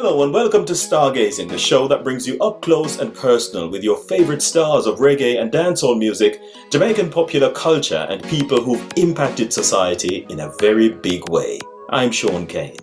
Hello and welcome to Stargazing, the show that brings you up close and personal with your favorite stars of reggae and dancehall music, Jamaican popular culture, and people who've impacted society in a very big way. I'm Shaun Cain.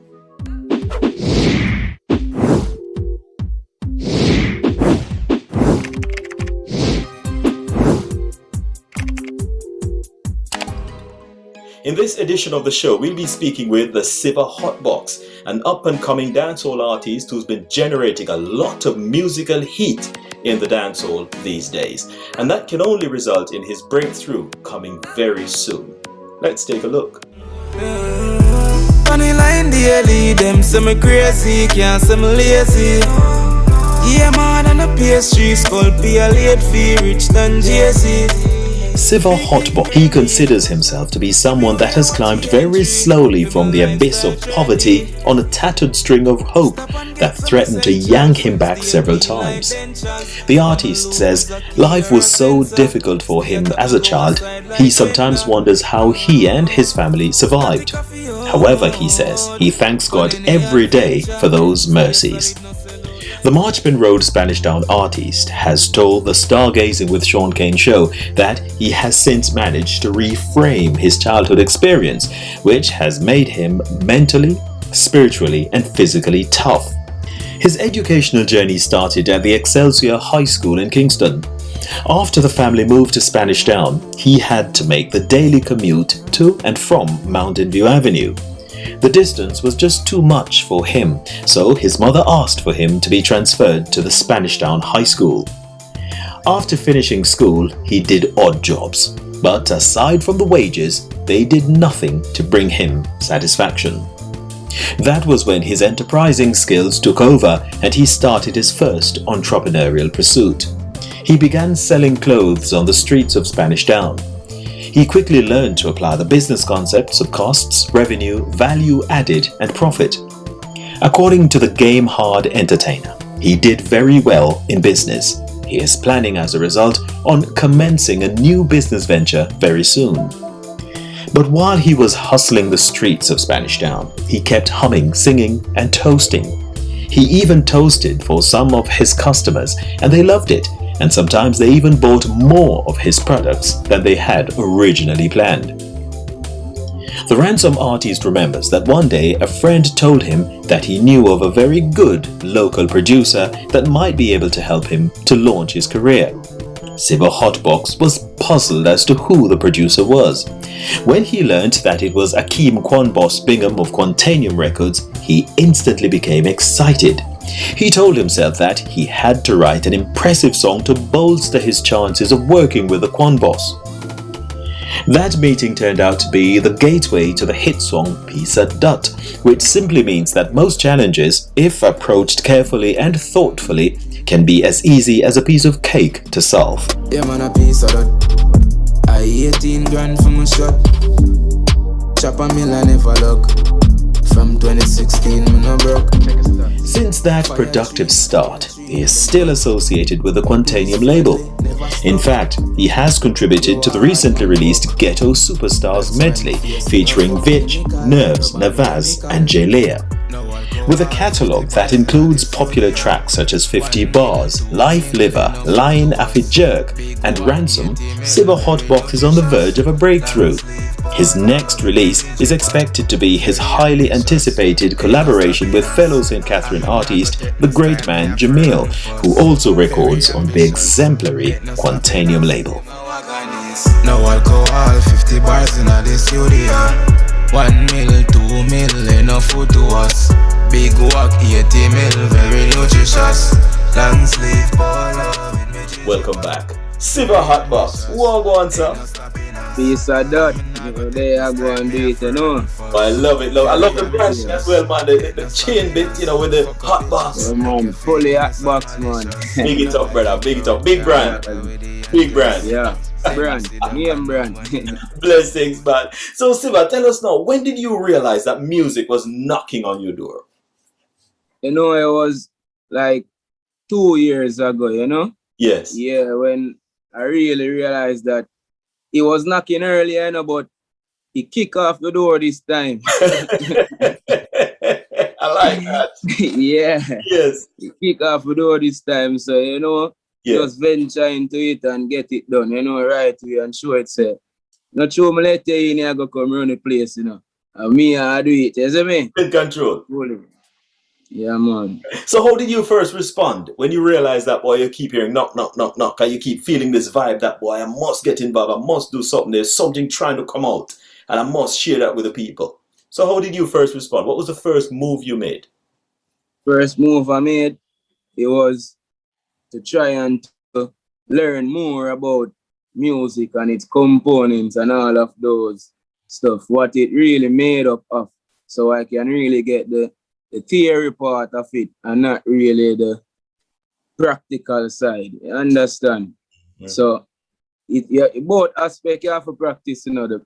In this edition of the show, we'll be speaking with the Siva Hotbox, an up-and-coming dancehall artist who's been generating a lot of musical heat in the dancehall these days. And that can only result in his breakthrough coming very soon. Let's take a look. Funny line daily, them say me crazy, can't say me lazy. Yeah man, on a pastry, skull be a late fee, rich than Jay-Z. Siva Hotbox. He considers himself to be someone that has climbed very slowly from the abyss of poverty on a tattered string of hope that threatened to yank him back several times. The artist says life was so difficult for him as a child, he sometimes wonders how he and his family survived. However, he says he thanks God every day for those mercies. The Marchman Road Spanish Town artist has told the Stargazing with Shaun Cain Show that he has since managed to reframe his childhood experience, which has made him mentally, spiritually and physically tough. His educational journey started at the Excelsior High School in Kingston. After the family moved to Spanish Town, he had to make the daily commute to and from Mountain View Avenue. The distance was just too much for him, so his mother asked for him to be transferred to the Spanish Town High School. After finishing school, he did odd jobs, but aside from the wages, they did nothing to bring him satisfaction. That was when his enterprising skills took over and he started his first entrepreneurial pursuit. He began selling clothes on the streets of Spanish Town. He quickly learned to apply the business concepts of costs, revenue, value added, and profit. According to the Game Hard Entertainer, he did very well in business. He is planning as a result on commencing a new business venture very soon. But while he was hustling the streets of Spanish Town, he kept humming, singing, and toasting. He even toasted for some of his customers, and they loved it. And sometimes they even bought more of his products than they had originally planned. The Ransom artist remembers that one day a friend told him that he knew of a very good local producer that might be able to help him to launch his career. Siva Hotbox was puzzled as to who the producer was. When he learned that it was Akeem Quanboss Bingham of Quantanium Records, he instantly became excited. He told himself that he had to write an impressive song to bolster his chances of working with the Quanboss. That meeting turned out to be the gateway to the hit song Pisa Dut, which simply means that most challenges, if approached carefully and thoughtfully, can be as easy as a piece of cake to solve. Yeah man, a piece of that. I 18 grand for my shot. Chop a mill and never look. From 2016 me no broke. Since that productive start, he is still associated with the Quantanium label. In fact, he has contributed to the recently released Ghetto Superstars medley featuring Vitch, Nerves, Navaz and Jalea. With a catalogue that includes popular tracks such as 50 Bars, Life Liver, Lion Affy Jerk and Ransom, Siva Hotbox is on the verge of a breakthrough. His next release is expected to be his highly anticipated collaboration with fellow St. Catherine artist, the great man Jamil, who also records on the exemplary Quantanium label. No alcohol, 50 bars in the studio. 1 mil, 2 mil, enough food to us. Big walk, 80 mil, very nutritious. Long sleeve polo. Welcome back. Siva Hotbox, what go on, sir? Piece of that. They are going to do it, you know. I love it, I love the branding as well, man. The chain bit, you know, with the hot box. Yeah, man, fully hot box, man. Big it up, brother, big it up. Big brand. Big brand. Yeah, brand, name brand. Blessings, man. So, Siva, tell us now, when did you realize that music was knocking on your door? You know, it was like 2 years ago, you know? Yes. Yeah, when I really realized that he was knocking earlier, you know, but he kicked off the door this time. I I like that. Yeah. Yes. Kick off with all this time. So, just venture into it and get it done, right away and show it. Say, not sure me let you in, I go come around the place, And me, I do it. You see me? In control. Yeah, man. So how did you first respond when you realized that, boy, you keep hearing knock, knock, knock, knock, and you keep feeling this vibe that, boy, I must get involved, I must do something, there's something trying to come out, and I must share that with the people. So how did you first respond? What was the first move you made? First move I made, it was to try and to learn more about music and its components and all of those stuff, what it really made up of, so I can really get the theory part of it and not really the practical side. You understand? Mm-hmm. So both aspects you have to practice, the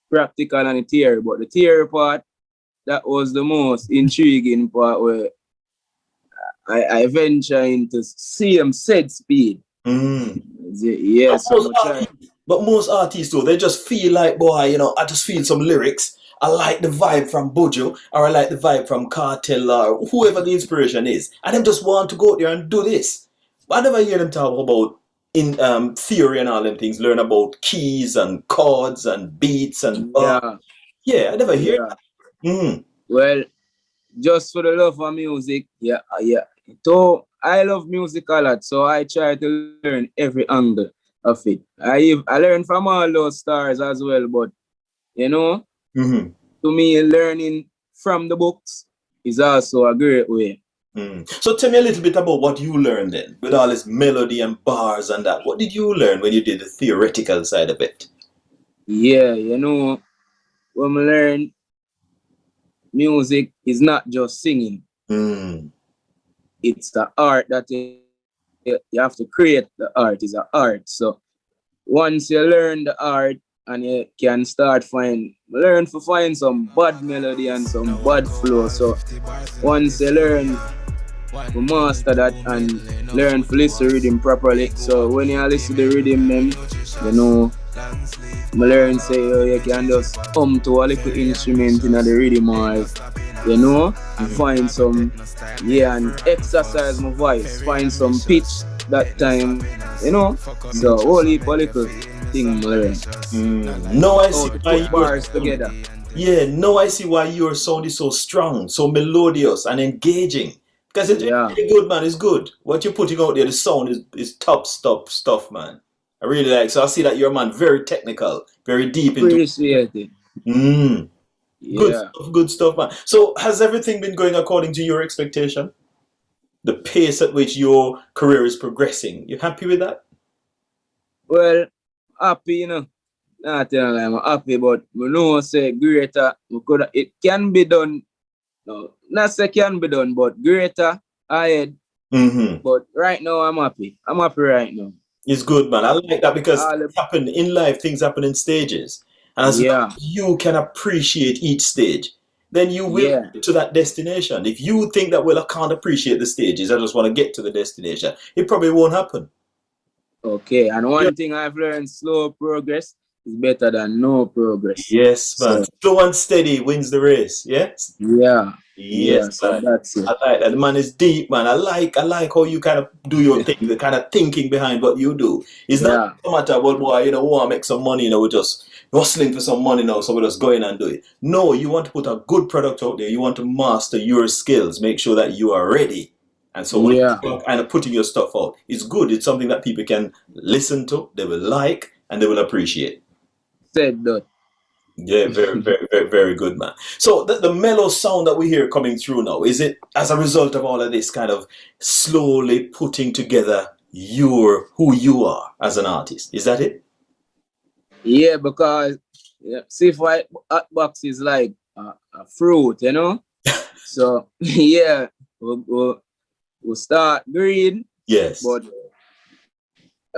practical and the theory, but the theory part, that was the most intriguing part where I venture into same said speed. Yeah, but most artists though, they just feel like, boy, I just feel some lyrics. I like the vibe from Buju, or I like the vibe from Cartel, or whoever the inspiration is, and them just want to go out there and do this. But I never hear them talk about in theory and all them things. Learn about keys and chords and beats and I never hear that. Mm. Well, just for the love of music, yeah. So I love music a lot, so I try to learn every angle of it. I learn from all those stars as well, but to me, learning from the books is also a great way. So tell me a little bit about what you learned then, with all this melody and bars and that. What did you learn when you did the theoretical side of it? Yeah, when we learn, music is not just singing. It's the art that you have to create. The art is an art. So once you learn the art and you can start learn to find some bad melody and some bad flow. So once you learn to master that and learn to listen to rhythm properly. So when you listen to the rhythm, then I learn say you can just to a little instrument in the rhythm, or find some and exercise my voice, find some pitch that time, So all heap of little thing learn. No, I see why bars together. Yeah, no, I see why your sound is so strong, so melodious and engaging. Because it's really good, man. It's good. What you're putting out there, the sound is top stuff, man. I really like. So I see that you're a man very technical, very deep into. Appreciate it. Good stuff, man. So has everything been going according to your expectation? The pace at which your career is progressing. You happy with that? Well, happy, Not I'm happy, but we know say greater. It can be done. No, not say can be done, but greater ahead. But right now I'm happy. I'm happy right now. It's good, man. I like that because things happen in life, things happen in stages. And as long as you can appreciate each stage, then you will get to that destination. If you think that, well, I can't appreciate the stages, I just want to get to the destination, it probably won't happen. Okay, and one thing I've learned, slow progress is better than no progress. Yes, man. Slow and steady wins the race, yes? Yes, so that's it. I like that. The man is deep, man. I like how you kind of do your thing, the kind of thinking behind what you do. It's not no matter, well, boy, we want to make some money, we're just hustling for some money now, so we're just going and do it. No, you want to put a good product out there. You want to master your skills, make sure that you are ready. And so when you're kind of putting your stuff out, it's good. It's something that people can listen to, they will like, and they will appreciate. Said that. Yeah, very, very, very, very good, man. So the mellow sound that we hear coming through now, is it as a result of all of this kind of slowly putting together who you are as an artist? Is that it? Yeah, because Siva Hotbox is like a fruit, So we'll start green. Yes. But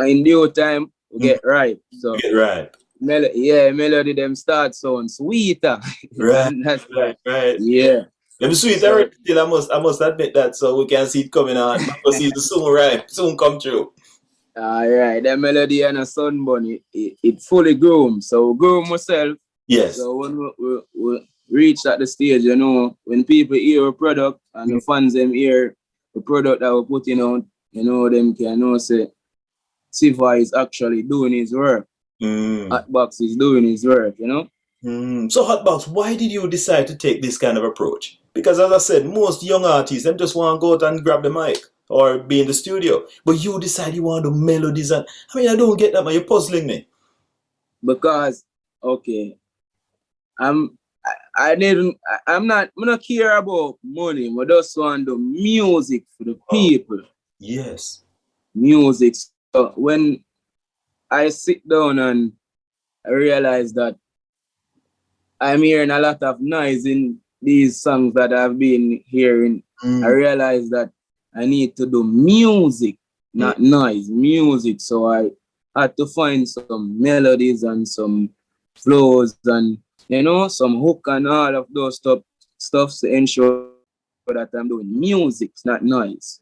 in due time we get ripe. So get ripe. Melody them start sound sweeter. Right. Right. Yeah. Them sweeter still I must admit that, so we can see it coming on. We'll see it soon ripe, soon come true. Alright, that melody and a sunburn, it fully groom. So groom myself. Yes. So when we reached at the stage, you know, when people hear a product and the fans them hear the product that we're putting out, you know, them can know say Siva is actually doing his work. Hotbox is doing his work, you know. So Hotbox, why did you decide to take this kind of approach? Because as I said, most young artists them just want to go out and grab the mic or be in the studio. But you decide you want to do melodies and I mean I don't get that, man. You're puzzling me. Because okay, I'm I'm not care about money, but just want to do music for the people. Yes. Music. So when I sit down and I realize that I'm hearing a lot of noise in these songs that I've been hearing, I realize that I need to do music, not noise, music. So I had to find some melodies and some flows and, you know, some hook and all of those stuff to ensure that I'm doing music, not noise.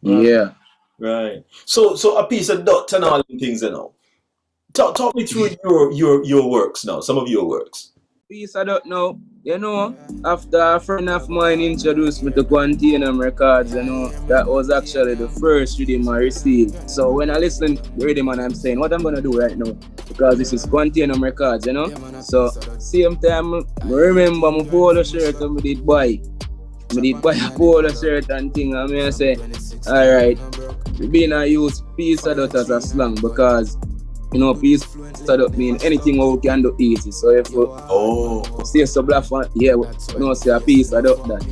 Yeah. Right. So a piece of dot and all them things, you know. Talk me through your works now, some of your works. Piece I don't know, you know, after a friend of mine introduced me to Quantium Records, you know, that was actually the first rhythm I received. So when I listen to the rhythm and I'm saying, what I'm gonna do right now, because this is Quantium Records, you know. So same time, I remember my polo shirt and I did buy a polo shirt and thing, and I say, alright, we been a use piece of that as a slang because you know, piece of that mean anything we can do easy. So if we say so black one, yeah, we know say a piece of that.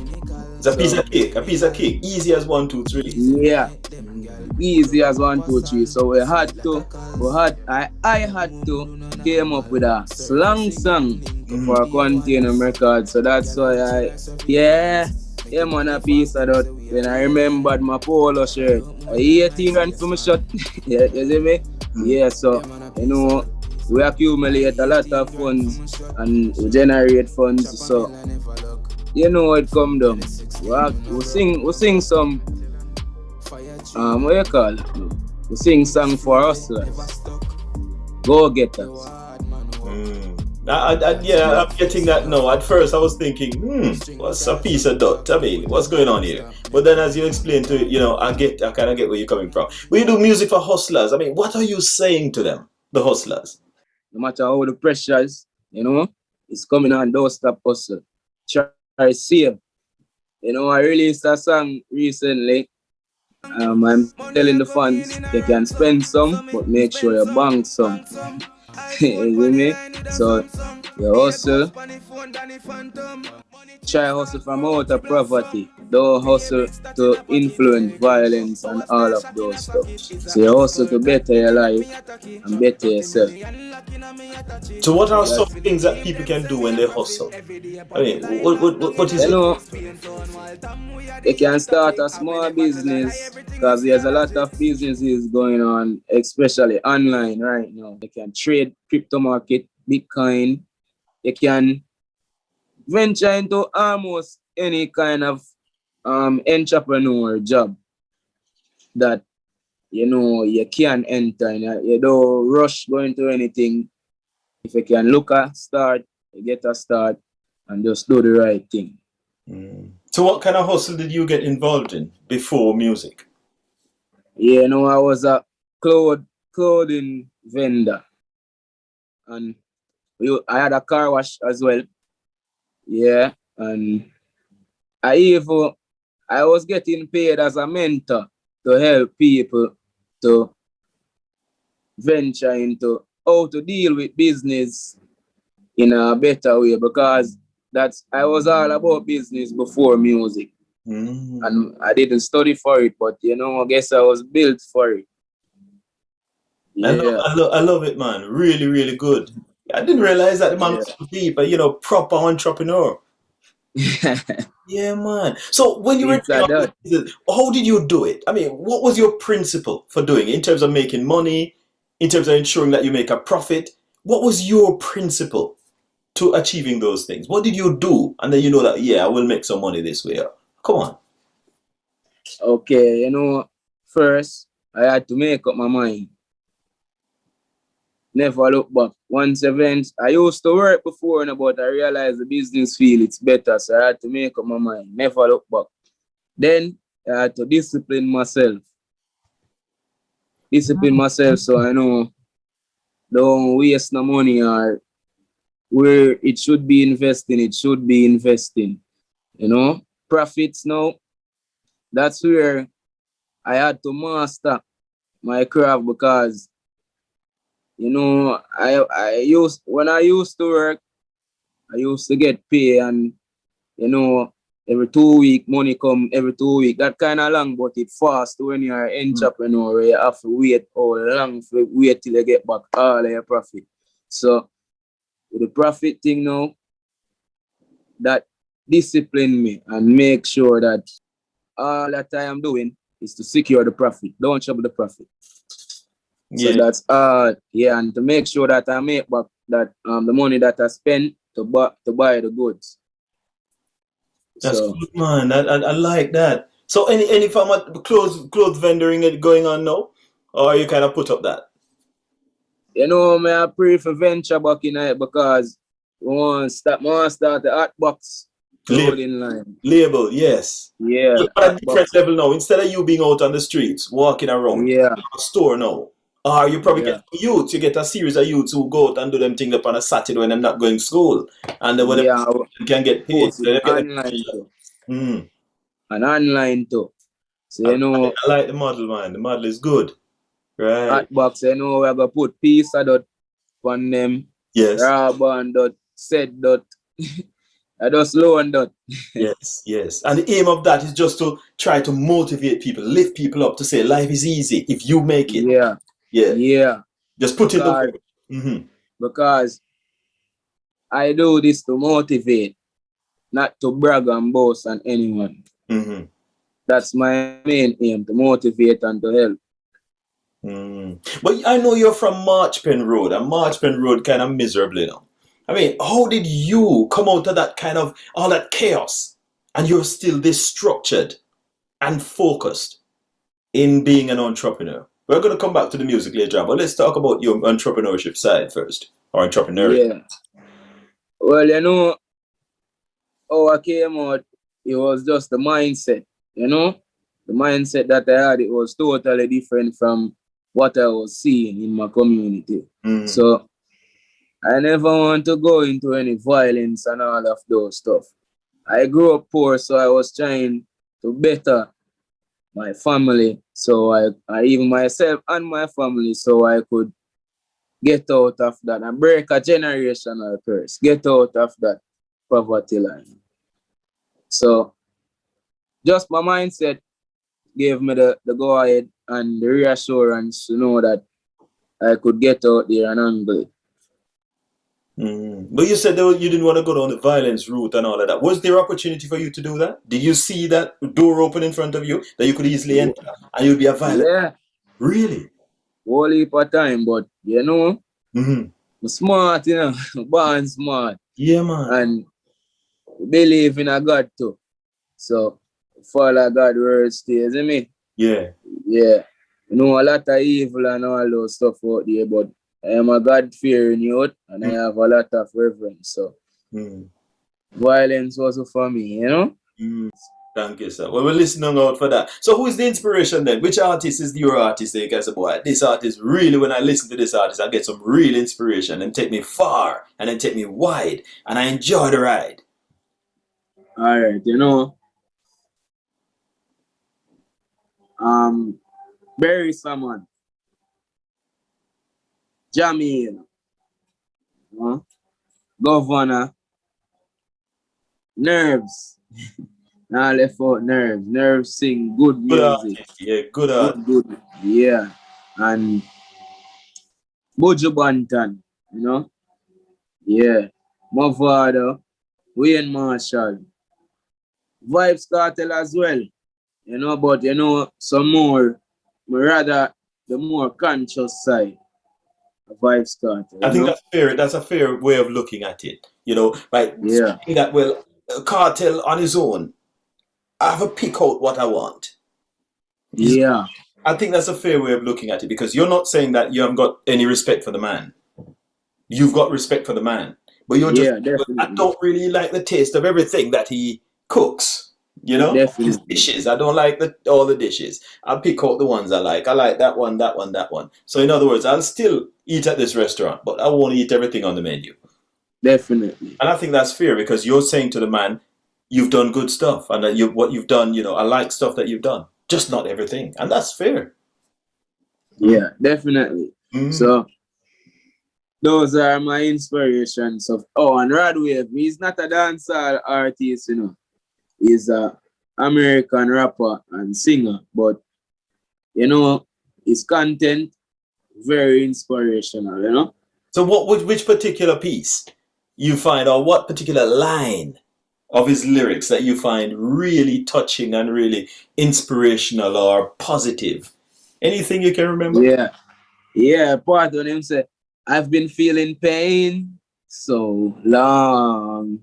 It's a piece of cake. Easy as 1, 2, 3. Yeah. Easy as 1, 2, 3. So I had to came up with a slang song for Quantium Records. So that's why man, a piece of that. When I remembered my polo shirt, 18 rand for my shirt. You see me? Yeah, so, you know, we accumulate a lot of funds and we generate funds. So, you know it come down. We sing some, what you call it? We sing song for hustlers, go-getters. I'm getting that now. At first I was thinking, what's a piece of dot? I mean, what's going on here? But then as you explain to it, you know, I kind of get where you're coming from. When you do music for hustlers, I mean, what are you saying to them, the hustlers? No matter how the pressure is, you know, it's coming on, don't stop hustle. Try save. You know, I released a song recently. I'm telling the fans they can spend some, but make sure you bank some. You see me? So you hustle, try hustle from out of poverty. Don't hustle to influence violence and all of those stuff. So you hustle to better your life and better yourself. So what are some things that people can do when they hustle? I mean, what is it? Know, they can start a small business because there's a lot of businesses going on, especially online right now. They can trade crypto market, Bitcoin. They can venture into almost any kind of entrepreneur job that, you know, you can enter. You don't rush going to anything. If you can look at start, you get a start and just do the right thing. So what kind of hustle did you get involved in before music? Yeah, you know, I was a clothing vendor. And I had a car wash as well. Yeah, and I was getting paid as a mentor to help people to venture into how to deal with business in a better way because I was all about business before music. And I didn't study for it, but you know, I guess I was built for it. Yeah. I love it, man. Really, really good. I didn't realize that the man was so deep, you know, proper entrepreneur. Yeah, man. So when you were doing this, how did you do it? I mean, what was your principle for doing it in terms of making money, in terms of ensuring that you make a profit? What was your principle to achieving those things? What did you do? And then you know that, yeah, I will make some money this way. Come on. Okay, you know, first I had to make up my mind. never look back. Once events, I used to work before, but I realized the business field it's better, so I had to make up my mind. Never look back. Then I had to discipline myself. So I know don't waste no money or where it should be investing. You know, profits now. That's where I had to master my craft because you know when I used to work, I used to get pay and you know every 2 week money come every 2 week. That kind of long, but it fast when you're an entrepreneur. You have to wait all long for wait till you get back all of your profit. So with the profit thing now, that discipline me and make sure that all that I am doing is to secure the profit. Don't trouble the profit. So that's and to make sure that I make back that the money that I spend to buy the goods. That's good, man. I like that. So any form of clothes vendoring going on now? Or you kind of put up that? You know, I pray for venture back in it because we want to start the Hotbox clothing line. Label, yes. Yeah. At a different level now. Instead of you being out on the streets, walking around, you have a store now. Or you probably get youths, you get a series of youths who go out and do them things up on a Saturday when they're not going to school. And then when they can get paid. So they get online too. And online too. So you know I like the model, man. The model is good. Right. Hotbox, you know, we're gonna put piece of dot on them. Yes. Rubber and dot, set dot. I just low and dot. Yes. And the aim of that is just to try to motivate people, lift people up to say life is easy if you make it. Yeah. Just put it up. Because I do this to motivate, not to brag and boast on anyone. That's my main aim, to motivate and to help. But I know you're from Marchpen Road, and Marchpen Road kind of miserable now. I mean, how did you come out of that kind of all that chaos and you're still this structured and focused in being an entrepreneur? We're going to come back to the music later on, but let's talk about your entrepreneurship side first, or entrepreneurship. Yeah. Well, you know, how I came out, it was just the mindset, you know? The mindset that I had, it was totally different from what I was seeing in my community. So I never want to go into any violence and all of those stuff. I grew up poor, so I was trying to better my family. So I even myself and my family, so I could get out of that and break a generational curse, get out of that poverty line. So just my mindset gave me the go ahead and the reassurance to know that I could get out there and angle it. But you said that you didn't want to go down the violence route and all of that. Was there opportunity for you to do that? Did you see that door open in front of you that you could easily enter and you'd be a violent? Yeah. Really? Whole heap of time, but you know, I'm smart, you know, born smart. Yeah, man. And believe in a God too. So follow God's word stays in me. Yeah. Yeah. You know, a lot of evil and all those stuff out there, but I am a God-fearing youth and I have a lot of reverence. So violence also for me, you know? Thank you, sir. Well, we're listening out for that. So who is the inspiration then? Which artist is your artist that you can say, boy, this artist really, when I listen to this artist, I get some real inspiration and take me far and then take me wide and I enjoy the ride. All right, you know, bury someone. Jamil, Governor, Nerves. Now left out Nerves. Nerves sing good music. Yeah, good art. Good. Yeah. And Buju Banton, you know? Yeah. Mavado, Wayne Marshall. Vibes Cartel as well. You know, but you know, some more, rather the more conscious side. Vibes Cartel. I think that's fair. That's a fair way of looking at it. You know, right? Yeah. That well, Cartel on his own, I have to pick out what I want. Yeah. I think that's a fair way of looking at it because you're not saying that you haven't got any respect for the man. you've got respect for the man. But you're just, Yeah, I definitely. don't really like the taste of everything that he cooks. You know, his Definitely. dishes. I don't like all the dishes. I'll pick out the ones I like. I like that one, that one, that one. So in other words, I'll still eat at this restaurant, but I won't eat everything on the menu. Definitely. And I think that's fair because you're saying to the man, you've done good stuff, and that what you've done, I like stuff that you've done, just not everything, and that's fair. Yeah, definitely. Mm. So those are my inspirations of and Radwave. He's not a dancehall artist, He's a American rapper and singer, but his content very inspirational. So which particular piece you find, or what particular line of his lyrics that you find really touching and really inspirational or positive? Anything you can remember? Yeah. Yeah, part of him say, I've been feeling pain so long.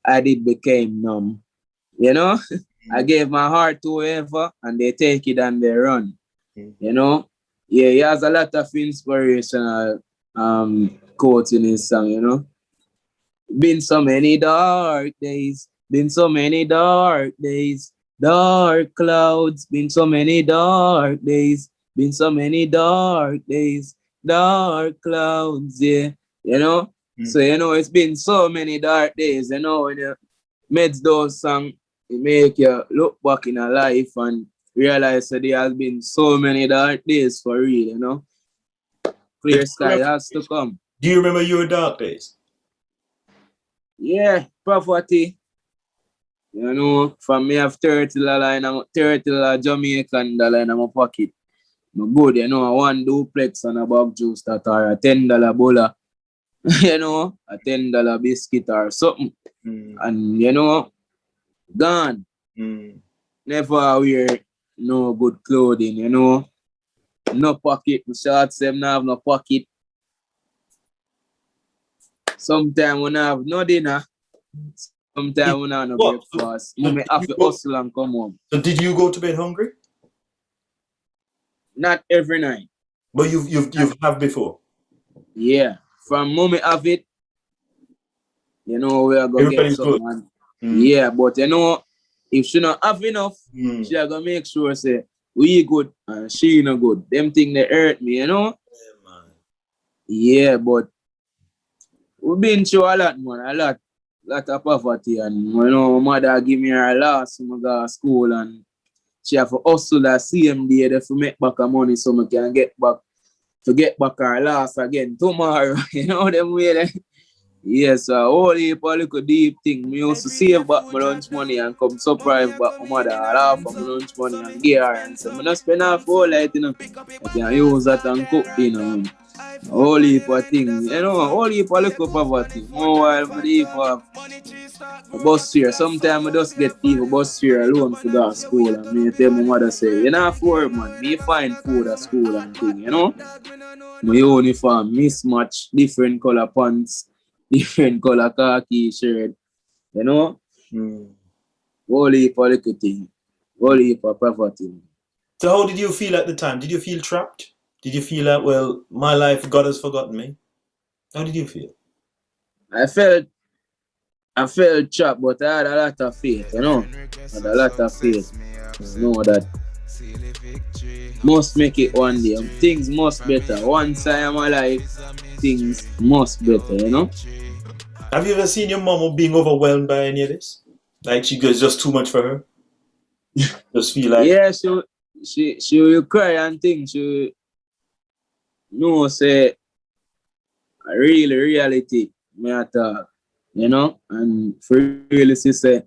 I did became numb. I gave my heart to whoever and they take it and they run. Yeah, he has a lot of inspirational quotes in his song. Been so many dark days, been so many dark days, dark clouds, been so many dark days, been so many dark days, dark clouds, yeah. So it's been so many dark days, when you made those songs, it make you look back in a life and realize that there has been so many dark days for real. Clear sky has to come. Do you remember your dark days? Yeah, poverty. From me have $30 Jamaican dollar in my pocket. No good, one duplex and a bag juice that are a $10 bola, a $10 biscuit or something. And gone. Never wear no good clothing, no pocket. My shorts them not have no pocket. Sometimes when I have no dinner, sometimes when I have no breakfast, I have to hustle and come home. So did you go to bed hungry? Not every night. But you've have before? Yeah. From moment have it, we are gonna get something. Yeah, but if she not have enough, she are gonna make sure say we good and she not good. Them thing they hurt me, Yeah, man. Yeah, but we've been through a lot, man. A lot of poverty, and my mother give me her last when I go to school, and she have to hustle that same day to make back her money so I can get back her last again tomorrow. Them way there. Yes, a whole heap of little deep thing. Me used to save back my lunch money and come surprise back my mother half of my lunch money and give her and say, I not spend half whole light, I can use that and cook, a whole heap of things, a whole heap of little poverty. More while I live for a bus fare. Sometimes I just get even bus fare alone for go to school, and me tell my mother say, you not afford, man, me find food at school and thing, My uniform mismatch, different color pants, different color khaki shirt, Whole heap of little thing, whole heap of poverty. So how did you feel at the time? Did you feel trapped? Did you feel like, well, my life, God has forgotten me? How did you feel? I felt trapped, but I had a lot of faith, I had a lot of faith. Know that must make it one day. Things must better. Once I am alive, things must better, Have you ever seen your mom being overwhelmed by any of this? Like she goes just too much for her? Just feel like... Yeah, she will cry and think. She say a reality me I talk, and for really she say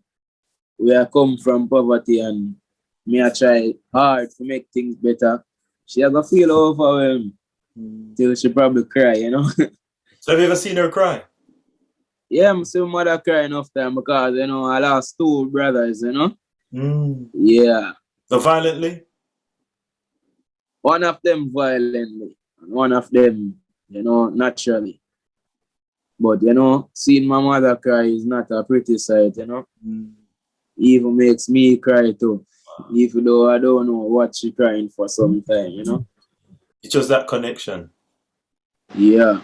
we are come from poverty and me I try hard to make things better. She ever feel overwhelmed till she probably cry, So have you ever seen her cry? Yeah, I'm seeing mother cry enough time because I lost two brothers, Yeah. So violently? One of them violently and one of them, naturally. But seeing my mother cry is not a pretty sight, Even makes me cry too. Even though I don't know what she crying for some time, It's just that connection. Yeah.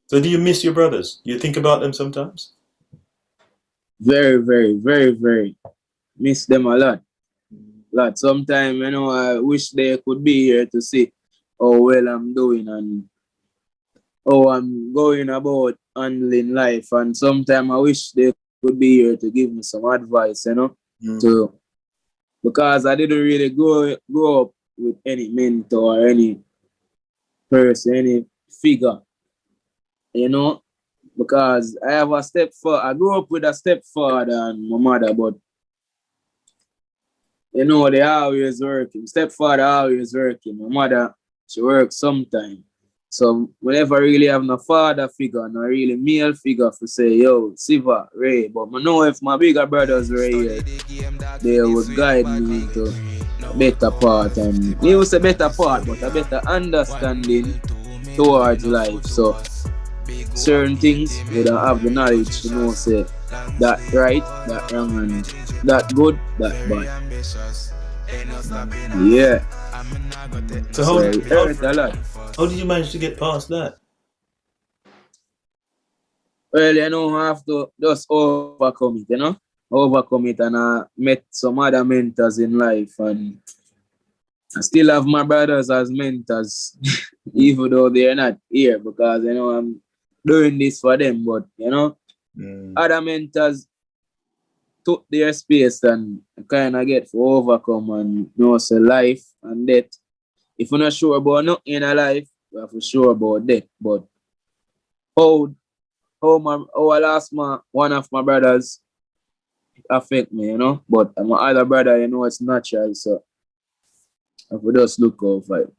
So do you miss your brothers? Do you think about them sometimes? Very, very, very, very. Miss them a lot. Lot. Sometimes, I wish they could be here to see how well I'm doing and how I'm going about handling life. And sometimes I wish they could be here to give me some advice, to because I didn't really grow up with any mentor or any person, any figure, because I have a stepfather. I grew up with a stepfather and my mother, but they always working. Stepfather always working. My mother, she works sometime. So whenever I really have no father figure, no really male figure to say, yo, Siva, Ray. But I know if my bigger brothers were here, they would guide me into a better part. And he was a better part, but a better understanding towards life. So certain things we don't have the knowledge to know, say, that right, that wrong, and that good, that bad. Yeah. So how did you manage to get past that? Well, I have to just overcome it, overcome it, and I met some other mentors in life, and I still have my brothers as mentors, even though they're not here, because I'm doing this for them. But other mentors took their space and kind of get to overcome and say life and death. If you're not sure about nothing in a life, you have to sure about death. But how I lost one of my brothers affect me, But my other brother, it's natural, so I have to just look out for it.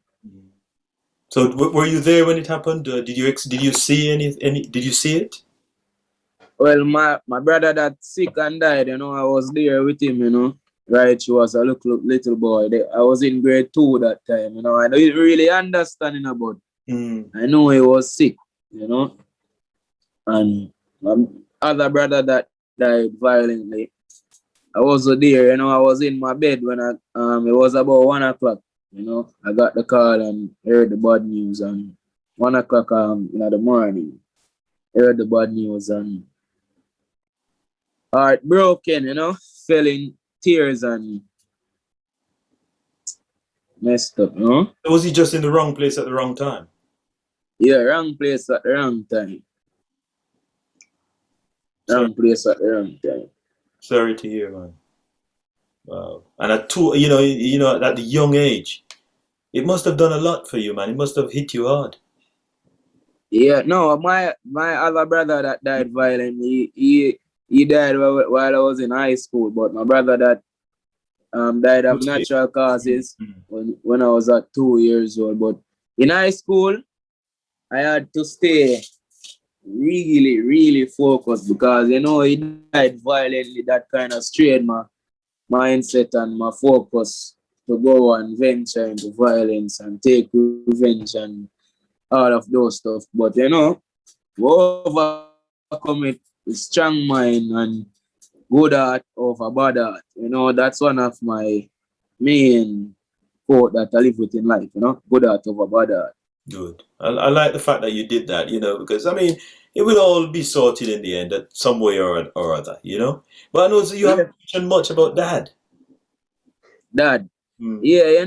So were you there when it happened? Did you see any? Did you see it? Well, my brother that sick and died, I was there with him, Right, she was a little boy. I was in grade 2 that time, I didn't really understand about. I know he was sick, and my other brother that died violently. I was there, I was in my bed when it was about 1 o'clock. I got the call and heard the bad news, and 1 o'clock in the morning, heard the bad news and heartbroken, fell in tears and messed up, Was he just in the wrong place at the wrong time? Yeah, wrong place at the wrong time. Wrong place at the wrong time. Sorry to hear, man. Wow. And at at the young age, it must have done a lot for you, man. It must have hit you hard. Yeah, no, my other brother that died violently, he died while I was in high school, but my brother that died of natural causes when I was at 2 years old. But in high school, I had to stay really, really focused because, he died violently. That kind of strained my mindset and my focus to go and venture into violence and take revenge and all of those stuff. But, we overcome it with strong mind and good heart over bad heart. That's one of my main quote that I live with in life, good heart over bad heart. Good. I like the fact that you did that, because, it will all be sorted in the end, at some way or other, But I know you haven't mentioned much about Dad. Dad. Yeah,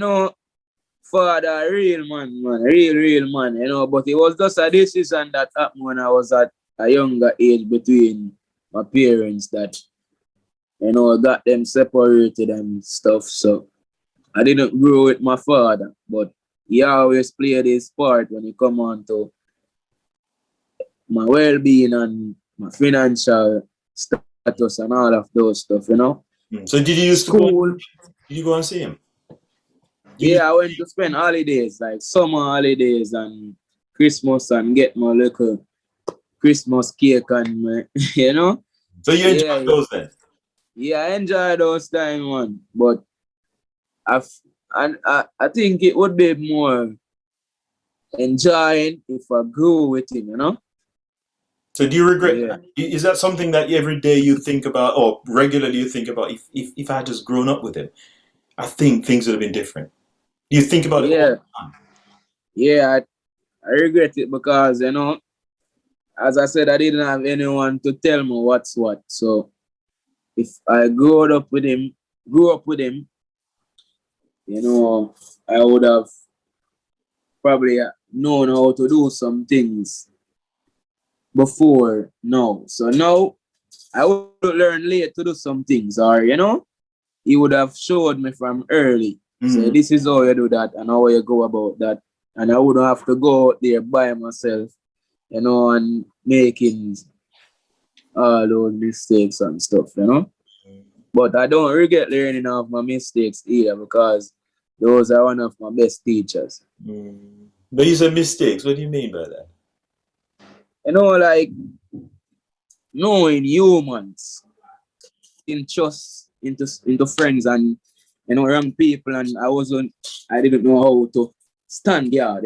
father, real man, real man, but it was just a decision that happened when I was at a younger age between my parents that, got them separated and stuff. So I didn't grow with my father, but he always played his part when it come on to my well-being and my financial status and all of those stuff, So did you used School. Did you go and see him? I went to spend holidays, like summer holidays and Christmas, and get my little Christmas cake and So you enjoyed those then? Yeah, I enjoyed those times, man. But I think it would be more enjoying if I grew with him, So do you regret that? Is that something that every day you think about, or regularly you think about, if I had just grown up with him, I think things would have been different? You think about it all the time? Yeah, I regret it because, as I said, I didn't have anyone to tell me what's what. So if I grew up with him, you know, I would have probably known how to do some things before now. So now I would learn late to do some things, or he would have showed me from early. So this is how you do that and how you go about that. And I wouldn't have to go out there by myself, and making all those mistakes and stuff, But I don't regret learning of my mistakes either, because those are one of my best teachers. But you said mistakes. What do you mean by that? Like knowing humans, in trust into friends and wrong people, and I didn't know how to stand there,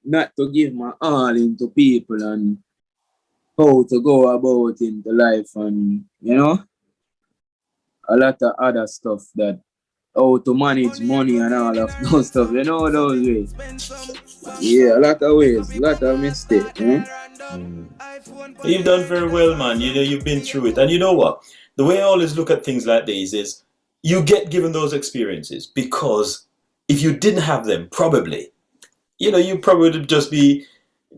not to give my all into people and how to go about into life, and a lot of other stuff, that how to manage money and all of those stuff, those ways. Yeah, a lot of ways, a lot of mistakes, You've done very well, man. You've been through it. And you know what? The way I always look at things like these is you get given those experiences because if you didn't have them, probably, you probably would just be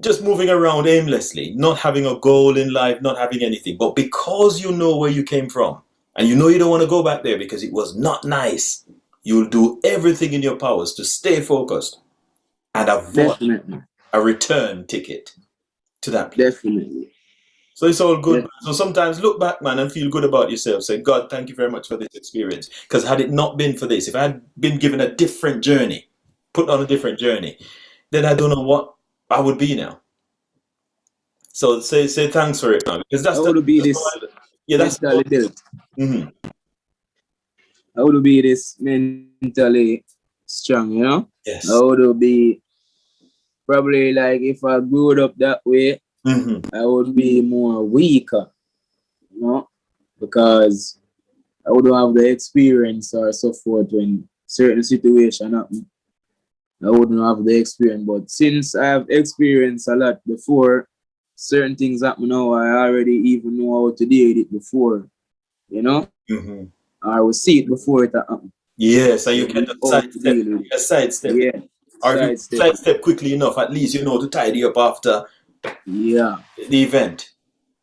just moving around aimlessly, not having a goal in life, not having anything. But because you know where you came from and you know you don't want to go back there because it was not nice, you'll do everything in your powers to stay focused and avoid a return ticket to that place. Definitely. So it's all good. So sometimes look back, man, and feel good about yourself. Say, God, thank you very much for this experience. Because had it not been for this, if I had been given a different journey, put on a different journey, then I don't know what I would be now. So say thanks for it, man. Because that's I would be this mentally built. I would be this mentally strong, Yes. I would be probably, like, if I grew up that way, I would be more weaker, because I wouldn't have the experience or so forth when certain situation happen. I wouldn't have the experience. But since I have experienced a lot before, certain things happen now, I already even know how to deal with it before, I will see it before it happens. Yeah, so you can sidestep. Yeah. Or if you sidestep quickly enough, at least you know to tidy up after the event.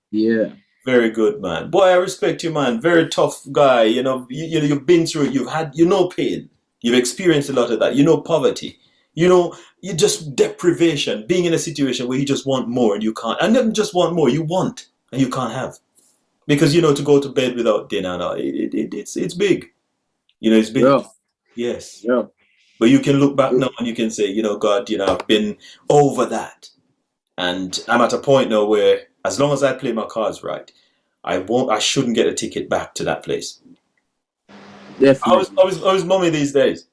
Yeah. Very good, man. Boy, I respect you, man. Very tough guy. You've been through it. You've had, pain. You've experienced a lot of that. Poverty. You just deprivation. Being in a situation where you just want more and you can't. And not just want more. You want and you can't have. Because, to go to bed without dinner, it's big. It's big. Yeah. Yes. Yeah. But you can look back now and you can say, God, I've been over that. And I'm at a point now where, as long as I play my cards right, I shouldn't get a ticket back to that place. Definitely. How's mommy these days?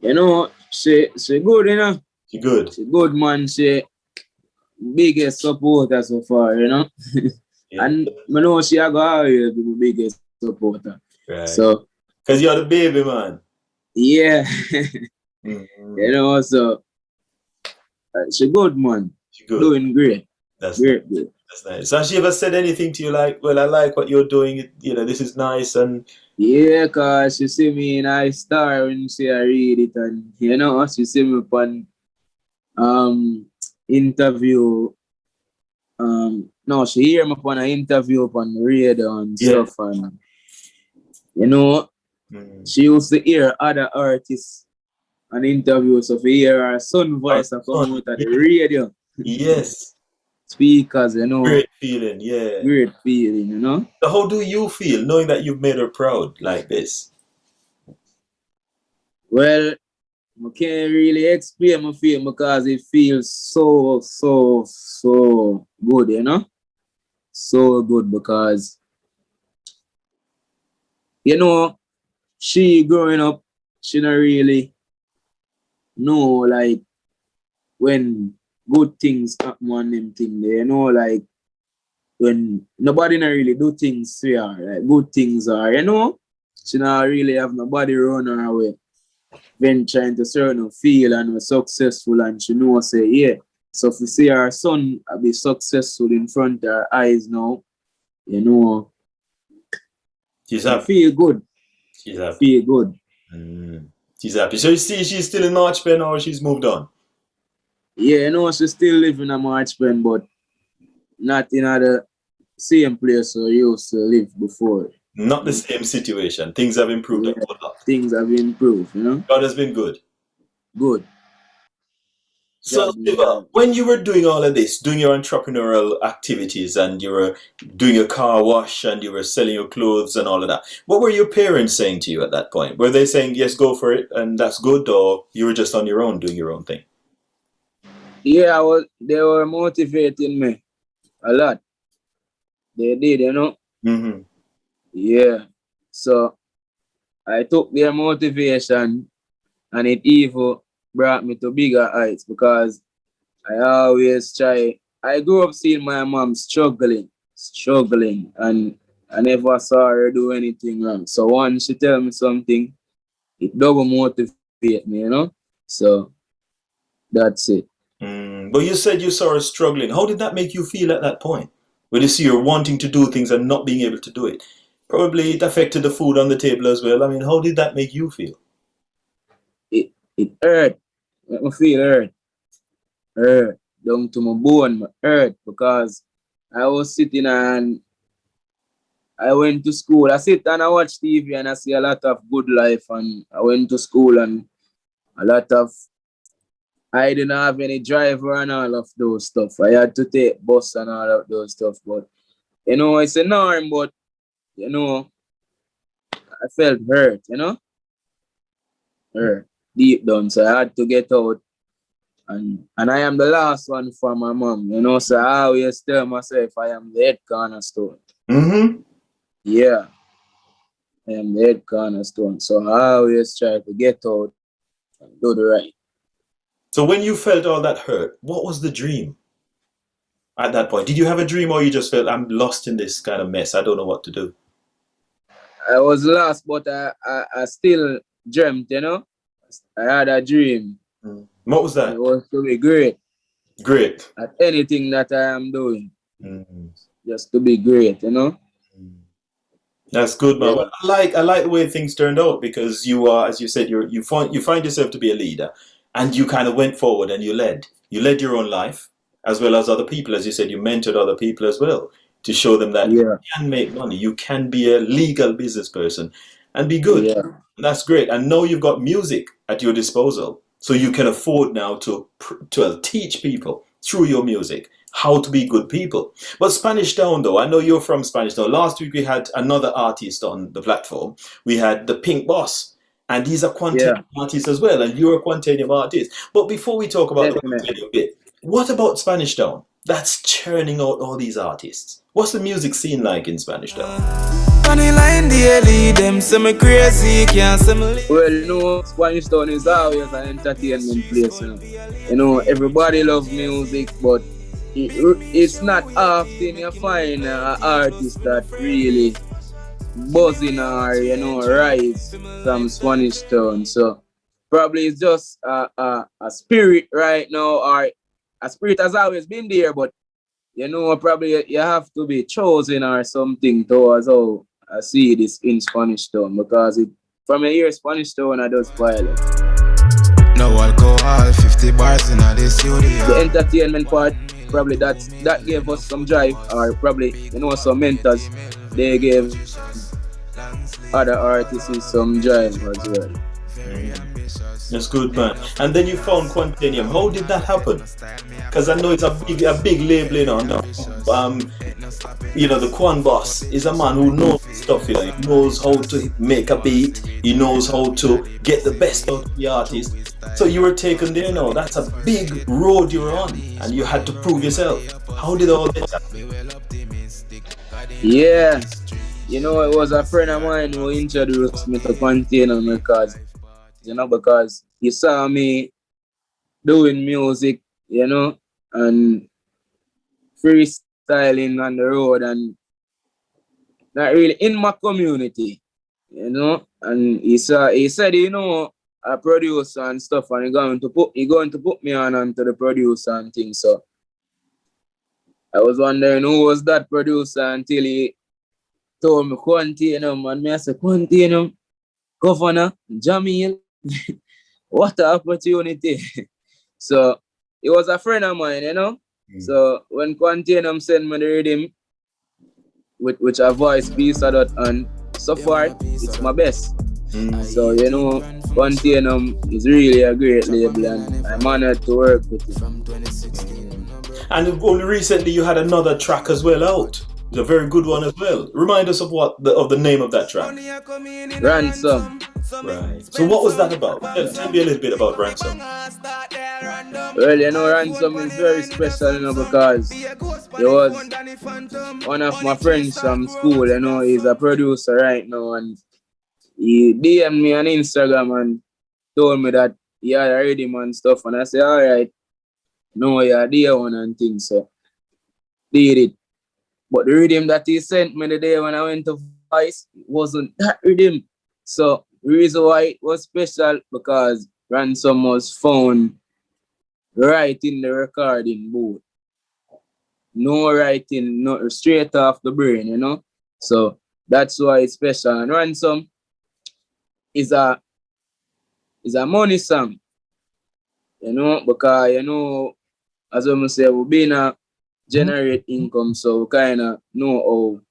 She good, She good. She good, man. She biggest supporter so far, Yeah. And I know she always be the biggest supporter. Right. So, because you're the baby, man. Yeah. So she good, man. She good. Doing great. That's great. That's nice. So has she ever said anything to you like, well, I like what you're doing, this is nice, and yeah, cause she see me in iStar when she read it, and she see me upon interview. No, she hear me upon an interview upon the radio and stuff, and she used to hear other artists and interviews, so we hear her son voice come out at the radio. Yes. Speakers, Great feeling, yeah. Great feeling, So how do you feel knowing that you've made her proud like this? Well, I can't really explain my feeling because it feels so good, So good because, she growing up, she don't really know, like, when good things happen on them thing there, like, when nobody not really do things to her, like, good things are, she not really have nobody run her away. When trying to certain feel and was successful and she know say, yeah, So if we see our son be successful in front of our eyes now, you know, She's I happy. feel good. She's happy. Feel good. She's happy. So you see, she's still in Marchpen or she's moved on? Yeah, you know, she's still living in Marchpen, but not in the same place we used to live before. Not the same situation. Things have improved a whole lot. Things have improved, you know? God has been good. Good. So, Siva, when you were doing all of this, doing your entrepreneurial activities and you were doing a car wash and you were selling your clothes and all of that, what were your parents saying to you at that point? Were they saying, yes, go for it and that's good, or you were just on your own doing your own thing? Yeah, they were motivating me a lot. They did, you know? Mm-hmm. Yeah. So I took their motivation and it even brought me to bigger heights because I always try. I grew up seeing my mom struggling, and I never saw her do anything wrong. So once she tell me something, it double motivate me, you know? So that's it. But you said you saw her struggling. How did that make you feel at that point? When you see her wanting to do things and not being able to do it? Probably it affected the food on the table as well. I mean, how did that make you feel? It hurt. Make me feel hurt down to my bone, hurt because I was sitting and I went to school. I sit and I watch TV and I see a lot of good life, and I went to school and a lot of I didn't have any driver and all of those stuff. I had to take bus and all of those stuff. But you know, it's a norm, but you know, I felt hurt, you know? Hurt deep down. So I had to get out. And I am the last one for my mom, you know, so I always tell myself I am the head cornerstone. Mm-hmm. Yeah, I am the head cornerstone. So I always try to get out and do the right. So when you felt all that hurt, what was the dream at that point? Did you have a dream or you just felt, I'm lost in this kind of mess, I don't know what to do? I was lost, but I still dreamt, you know. I had a dream. What was that? It was to be great. Great. At anything that I am doing. Mm-hmm. Just to be great, you know. That's good, man. Yeah. Well, I like the way things turned out because you are, as you said, you find yourself to be a leader, and you kind of went forward and you led your own life as well as other people. As you said, you mentored other people as well to show them that you can make money, you can be a legal business person and be good. Yeah. That's great. And now you've got music at your disposal, so you can afford now to teach people through your music how to be good people. But Spanish Town, though, I know you're from Spanish Town. Last week we had another artist on the platform. We had the Pink Boss, and he's a Quantanium artist as well, and you're a Quantanium artist. But before we talk about the Quantanium bit, what about Spanish Town? That's churning out all these artists. What's the music scene like in Spanish Town? Well, you know, Spanish Town is always an entertainment place. You know, everybody loves music, but it's not often you find an artist that really buzzing or, you know, rise from Spanish Town. So probably it's just a spirit right now, or a spirit has always been there, but you know, probably you have to be chosen or something towards how I see this in Spanish Town, because from a year Spanish Town I just violent. No alcohol, 50 bars in the studio. The entertainment part, probably that gave us some drive, or probably, you know, some mentors, they gave other artists some drive as well. That's good, man. And then you found Quantanium. How did that happen? Because I know it's a big label, you know. You know, the Quan Boss is a man who knows stuff, you know. He knows how to make a beat. He knows how to get the best out of the artist. So you were taken there now. That's a big road you're on, and you had to prove yourself. How did all this happen? Yeah. You know, it was a friend of mine who introduced me to Quantanium Records. You know, because he saw me doing music, you know, and freestyling on the road, and not really in my community, you know. And he said, you know, a producer and stuff, and he going to put me on onto the producer and things. So I was wondering who was that producer until he told me Quantinum, and me I said, Quantinum, Governor, Jamil, what an opportunity. So he was a friend of mine, you know. So when Quantinum sent me the rhythm, which a voice piece of that, and so far it's my best. So you know, Quantinum is really a great label, and I'm honored to work with it. And only recently you had another track as well out. It's a very good one as well. Remind us of the name of that track. Ransom. Right. So what was that about? Tell me a little bit about Ransom. Well, you know, Ransom is very special, you know, because he was one of my friends from school, you know. He's a producer right now, and he DM'd me on Instagram and told me that he had a rhythm and stuff, and I said, all right, no, yeah, dear one and things, so did it. But the rhythm that he sent me the day when I went to Vice wasn't that rhythm. So the reason why it was special, because Ransom was found right in the recording booth. No writing, no straight off the brain, you know. So that's why it's special. And Ransom is a money song, you know, because, you know, as I say, we've been a generate income, so we kind of know how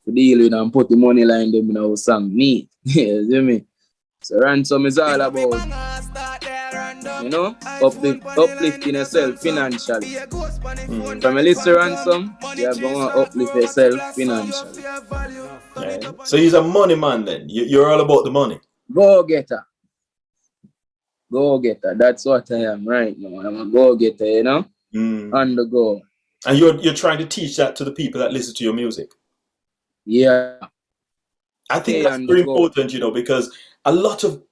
to deal with and put the money line them in our song neat. You see me? So Ransom is all about, you know, uplifting yourself financially. From a list of Ransom, you're going to uplift yourself financially. Yeah. So he's a money man then. You're all about the money. Go-getter. Go-getter. That's what I am right now. I'm a go-getter, you know? On the go. And you're trying to teach that to the people that listen to your music. Yeah. I think that's very important, you know, because a lot of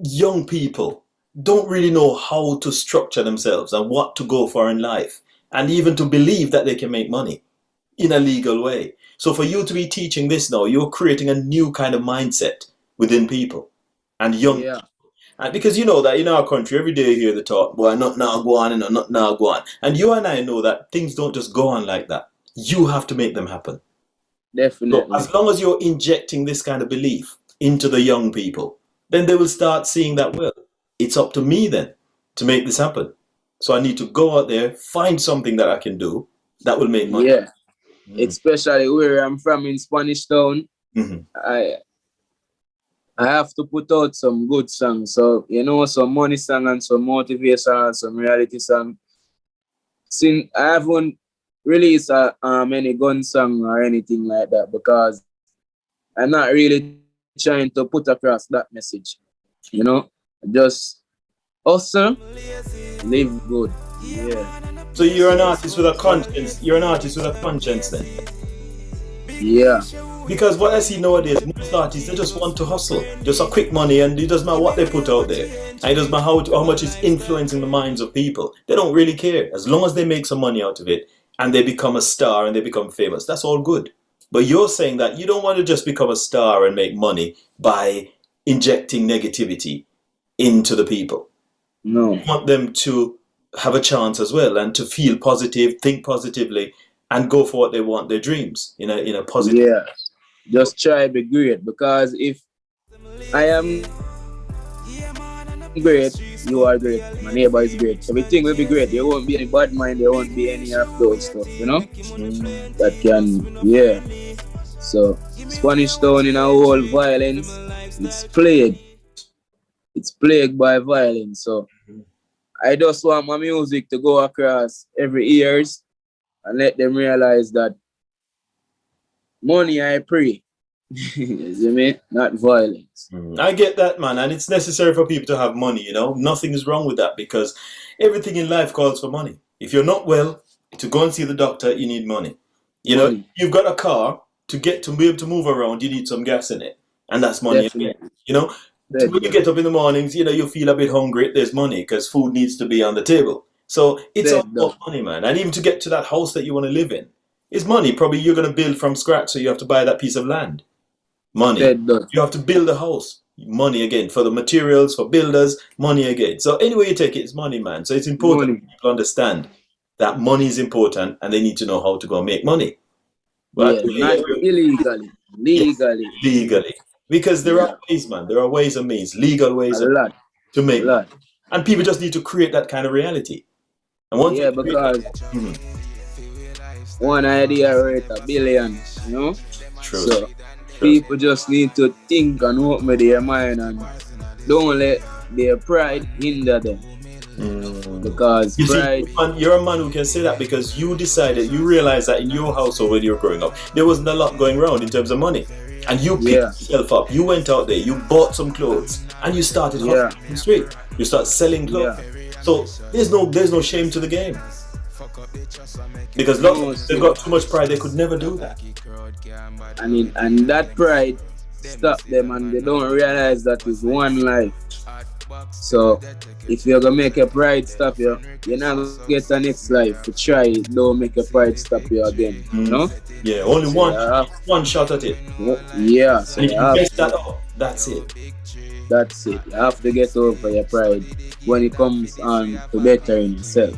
young people don't really know how to structure themselves and what to go for in life, and even to believe that they can make money in a legal way. So for you to be teaching this now, you're creating a new kind of mindset within people and young people. And because you know that in our country, every day you hear the talk, boy, not now go on and not now go on. And you and I know that things don't just go on like that. You have to make them happen. Definitely. So as long as you're injecting this kind of belief into the young people, then they will start seeing that, well, it's up to me then to make this happen. So I need to go out there, find something that I can do that will make money. Yeah. Especially where I'm from in Spanish Town, I have to put out some good songs. So, you know, some money song and some motivation and some reality song. Since I haven't released any gun song or anything like that, because I'm not really trying to put across that message. You know, just hustle, live good. Yeah. So you're an artist with a conscience. You're an artist with a conscience then. Yeah. Because what I see nowadays, most artists, they just want to hustle. Just a quick money, and it doesn't matter what they put out there. And it doesn't matter how much it's influencing the minds of people. They don't really care. As long as they make some money out of it and they become a star and they become famous, that's all good. But you're saying that you don't want to just become a star and make money by injecting negativity into the people. No. You want them to have a chance as well and to feel positive, think positively, and go for what they want, their dreams in a positive. Yeah. Just try to be great, because if I am great, you are great. My neighbor is great. Everything will be great. There won't be any bad mind. There won't be any of those stuff, you know? That can, yeah. So, Spanish Town in a whole violence, it's plagued. It's plagued by violence. So, I just want my music to go across every ears and let them realize that money I pray. You see me? Not violence. I get that, man, and it's necessary for people to have money, you know. Nothing is wrong with that, because everything in life calls for money. If you're not well, to go and see the doctor, you need money. You know, you've got a car, to be able to move around, you need some gas in it. And that's money again. You know, when you get up in the mornings, you know, you feel a bit hungry, there's money, because food needs to be on the table. So it's all about money, man. And even to get to that house that you want to live in, it's money. Probably you're going to build from scratch, so you have to buy that piece of land. Money. You have to build a house. money again. For the materials, for builders, money again. So anyway you take it, it's money, man. So it's important Money. that people understand that money is important and they need to know how to go and make money. But Yeah, not illegally. yes, Legally. legally. Because there Yeah. are ways, man. There are ways and means, legal A ways lot. to A make money. lot. And people just need to create that kind of reality. And once Yeah, they create that, because one idea worth a billion, you know? true. So people just need to think and open their mind and don't let their pride hinder them. Because You pride, see, man, you're a man who can say that because you decided, you realized that in your household when you were growing up, there wasn't a lot going around in terms of money. And you picked yourself up. You went out there, you bought some clothes, and you started hustling in the street. You start selling clothes. So there's no shame to the game. Because they've got too much pride, they could never do that. and that pride stop them and they don't realize that it's one life. So if you're gonna make your pride stop you, you're not gonna get the next life to try it. Don't make your pride stop you again. You know? Yeah, only one shot at it. Yeah, so And if you mess that up, that's it. That's it. You have to get over your pride when it comes on to bettering yourself.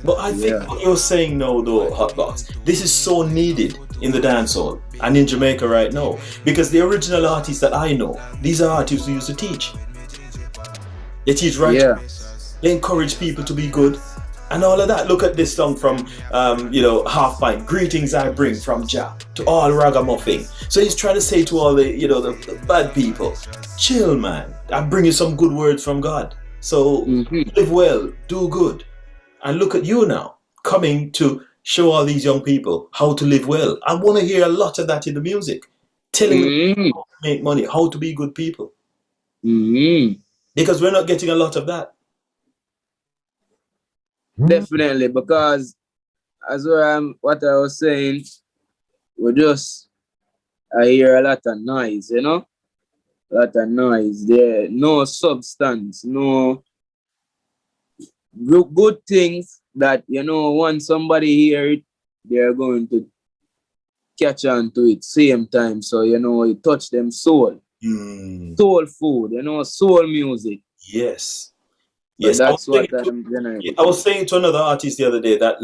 But I think what you're saying now, though, Hotbox, this is so needed in the dancehall and in Jamaica right now. Because the original artists that I know, these are artists who used to teach. They teach right. Yeah. They encourage people to be good. And all of that. Look at this song from, Half Pint. Greetings I bring from Jah to all ragamuffin. So he's trying to say to all the, the bad people, chill, man. I bring you some good words from God. So live well, do good. And look at you now, coming to show all these young people how to live well. I want to hear a lot of that in the music. Telling them how to make money, how to be good people. Because we're not getting a lot of that. Definitely, because as what I was saying, I hear a lot of noise, A lot of noise. There, no substance, no good things that, once somebody hear it, they're going to catch on to it same time. So, it touch them soul. Soul food, soul music. Yes. So yes. that's what I'm generating. I was saying to another artist the other day that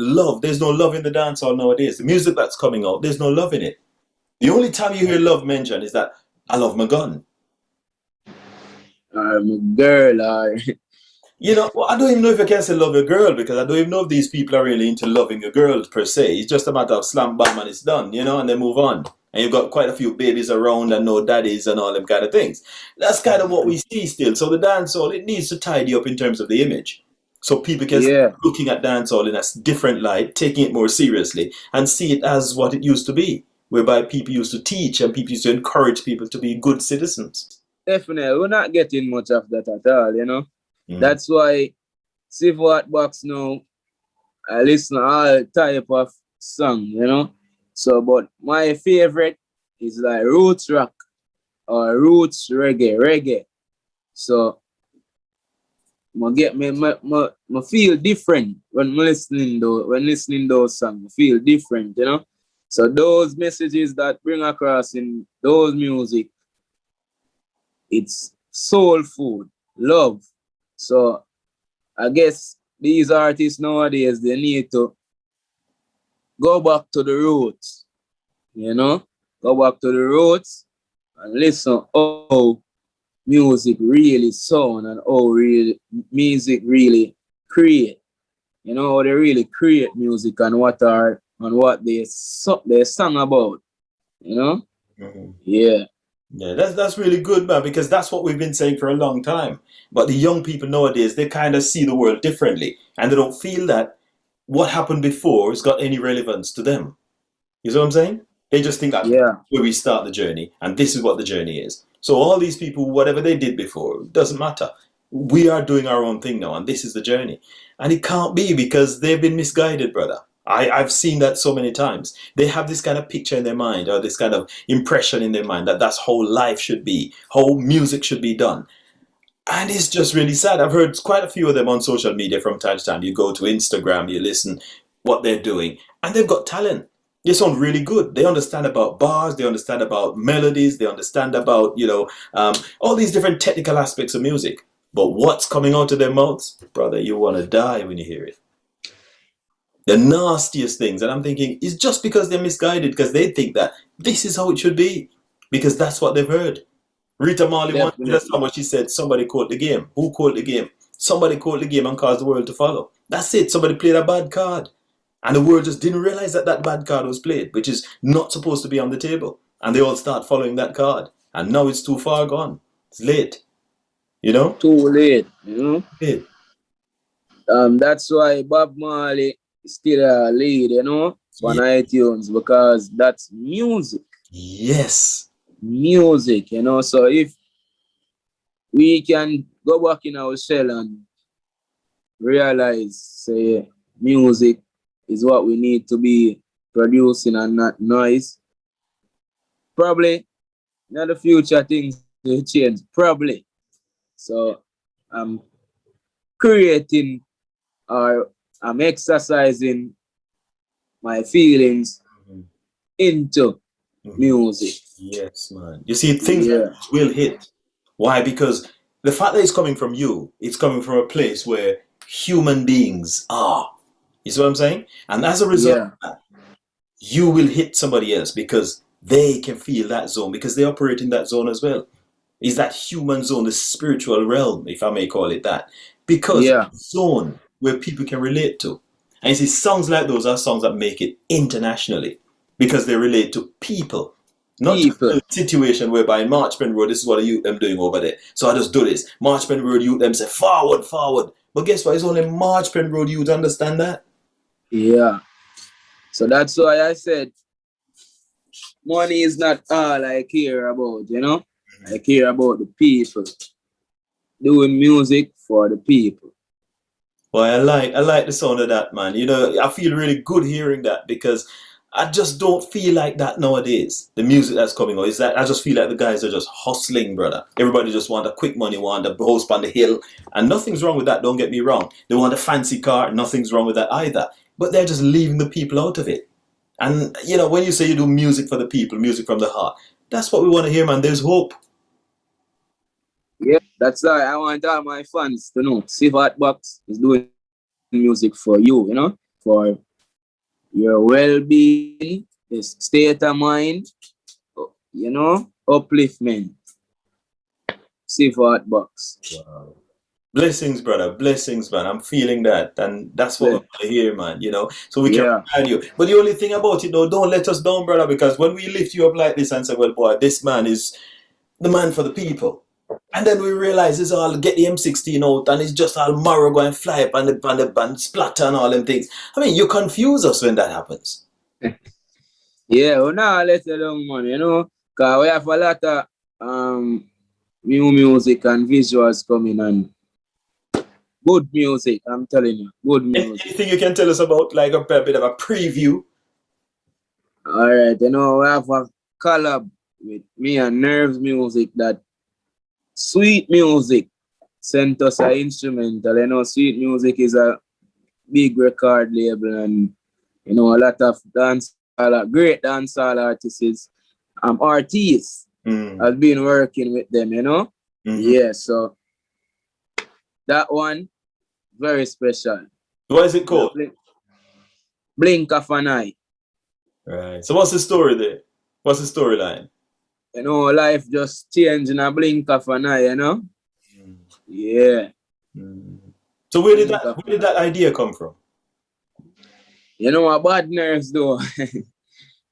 there's no love in the dancehall nowadays. The music that's coming out, there's no love in it. The only time you hear love mentioned is that I love my gun. My girl, or I don't even know if I can say love your girl because I don't even know if these people are really into loving your girl per se. It's just a matter of slam bam and it's done, and they move on. And you've got quite a few babies around and no daddies and all them kind of things. That's kind of what we see still. So the dancehall, it needs to tidy up in terms of the image. So people can start looking at dancehall in a different light, taking it more seriously, and see it as what it used to be, whereby people used to teach and people used to encourage people to be good citizens. Definitely, we're not getting much of that at all, That's why Siva Hotbox now, I listen to all type of song, So, but my favorite is like roots rock or roots reggae. So, I feel different when listening those songs. I feel different, So those messages that bring across in those music, it's soul food, love. So I guess these artists nowadays, they need to go back to the roots, Go back to the roots and listen how music really sound and how music really create. How they really create music and what they sung about, Yeah. Yeah, that's really good, man, because that's what we've been saying for a long time. But the young people nowadays, they kind of see the world differently, and they don't feel that what happened before has got any relevance to them. You see what I'm saying? They just think that where we start the journey, and this is what the journey is. So all these people, whatever they did before, doesn't matter. We are doing our own thing now, and this is the journey. And it can't be because they've been misguided, brother. I've seen that so many times. They have this kind of picture in their mind or this kind of impression in their mind that that's how life should be, how music should be done. And it's just really sad. I've heard quite a few of them on social media from time to time. You go to Instagram, you listen what they're doing, and they've got talent. They sound really good. They understand about bars, they understand about melodies, they understand about, all these different technical aspects of music. But what's coming out of their mouths? Brother, you want to die when you hear it. The nastiest things. And I'm thinking, it's just because they're misguided, because they think that this is how it should be, because that's what they've heard. Rita Marley once, that's how much she said, somebody caught the game. Who caught the game? Somebody caught the game and caused the world to follow. That's it. Somebody played a bad card. And the world just didn't realize that that bad card was played, which is not supposed to be on the table. And they all start following that card. And now it's too far gone. It's late. You know? Too late, you know? Late. That's why Bob Marley is still a lead, you know, on iTunes, because that's music. Yes. Music, you know. So if we can go back in our shell and realize, say, music is what we need to be producing and not noise, probably in the future things will change. Probably. So I'm creating, or I'm exercising my feelings into music. Yes, man. You see, things like this will hit. Why? Because the fact that it's coming from you, it's coming from a place where human beings are. You see what I'm saying? And as a result of that, you will hit somebody else because they can feel that zone, because they operate in that zone as well. Is that human zone, the spiritual realm, if I may call it that. Because it's a zone where people can relate to. And you see, songs like those are songs that make it internationally because they relate to people. Not just a situation whereby in Marchpen Road, this is what the youth them doing over there. So I just do this. Marchpen Road youth them say, forward, forward. But guess what? It's only Marchpen Road youth understand that. Yeah. So that's why I said money is not all I care about, you know? I care about the people. Doing music for the people. Well, I like the sound of that, man. You know, I feel really good hearing that because I just don't feel like that nowadays. The music that's coming out is that I just feel like the guys are just hustling, brother. Everybody just want a quick money, want a house on the hill, and nothing's wrong with that. Don't get me wrong. They want a fancy car, nothing's wrong with that either. But they're just leaving the people out of it. And you know, when you say you do music for the people, music from the heart, that's what we want to hear, man. There's hope. Yeah, that's why I want all my fans to know Siva Hotbox is doing music for you, you know, for your well-being, your state of mind, you know, upliftment. Siva Hotbox. Wow. Blessings, brother. Blessings, man. I'm feeling that. And that's what we want to hear, man, you know. So we can remind you. But the only thing about it, though, don't let us down, brother, because when we lift you up like this and say, well, boy, this man is the man for the people. And then we realize it's all get the M16 out and it's just all marrow going fly up and the band splatter and all them things. I mean, you confuse us when that happens. Yeah, well, now let alone, man, you know, because we have a lot of new music and visuals coming and good music, I'm telling you, good music. Anything you can tell us about, like a bit of a preview? All right, you know, we have a collab with me and Nerves Music that Sweet Music sent us an instrumental. You know, Sweet Music is a big record label and, you know, a lot of great dancehall artists, artists have been working with them, you know? Yeah, so that one, very special. What is it called? Blink of an Eye. Right. So what's the story there? What's the storyline? You know, life just changed in a blink of an eye, you know? Yeah. So where did that idea come from? You know, a Bad Nerves though.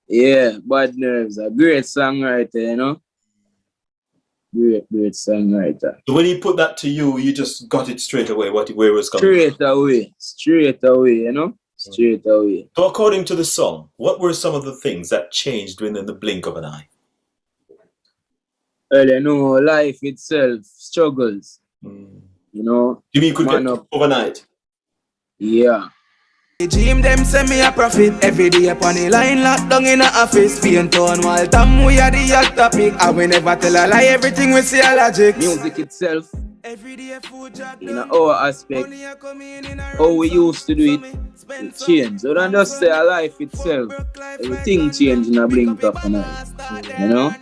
Yeah, Bad Nerves, a great songwriter, you know? Great songwriter. So when he put that to you, you just got it straight away, where it was coming from? Straight away, you know? Straight away. So according to the song, what were some of the things that changed within the blink of an eye? Well, you know, life itself struggles. You know? You mean you could get overnight? Yeah. Dream them send me a profit every day upon the line locked down in a office. Paint on while time we are the hot topic. I will never tell a lie, everything we see a logic. Music itself in our aspect, how we used to do it changed. So don't just say a life itself. Everything changed in a blink of an eye. You know?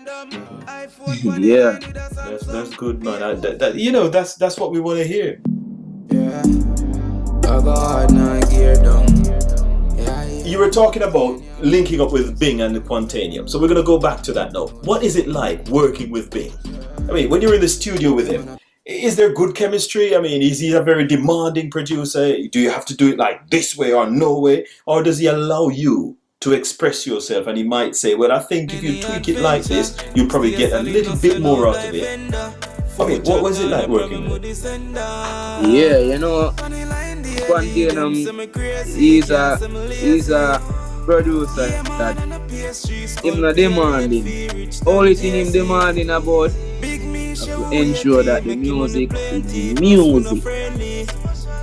Yeah. That's good, man. That's what we want to hear. Yeah. I go hard now, gear down. You were talking about linking up with Bing and the Quantanium, so we're gonna go back to that now. What is it like working with Bing? I mean, when you're in the studio with him, is there good chemistry? I mean, is he a very demanding producer? Do you have to do it like this way or no way? Or does he allow you to express yourself and he might say, well, I think if you tweak it like this, you'll probably get a little bit more out of it. I mean, what was it like working with him? Yeah, you know, Quantanium, he's a producer that him not demanding. Only thing him demanding about to ensure that the music is music.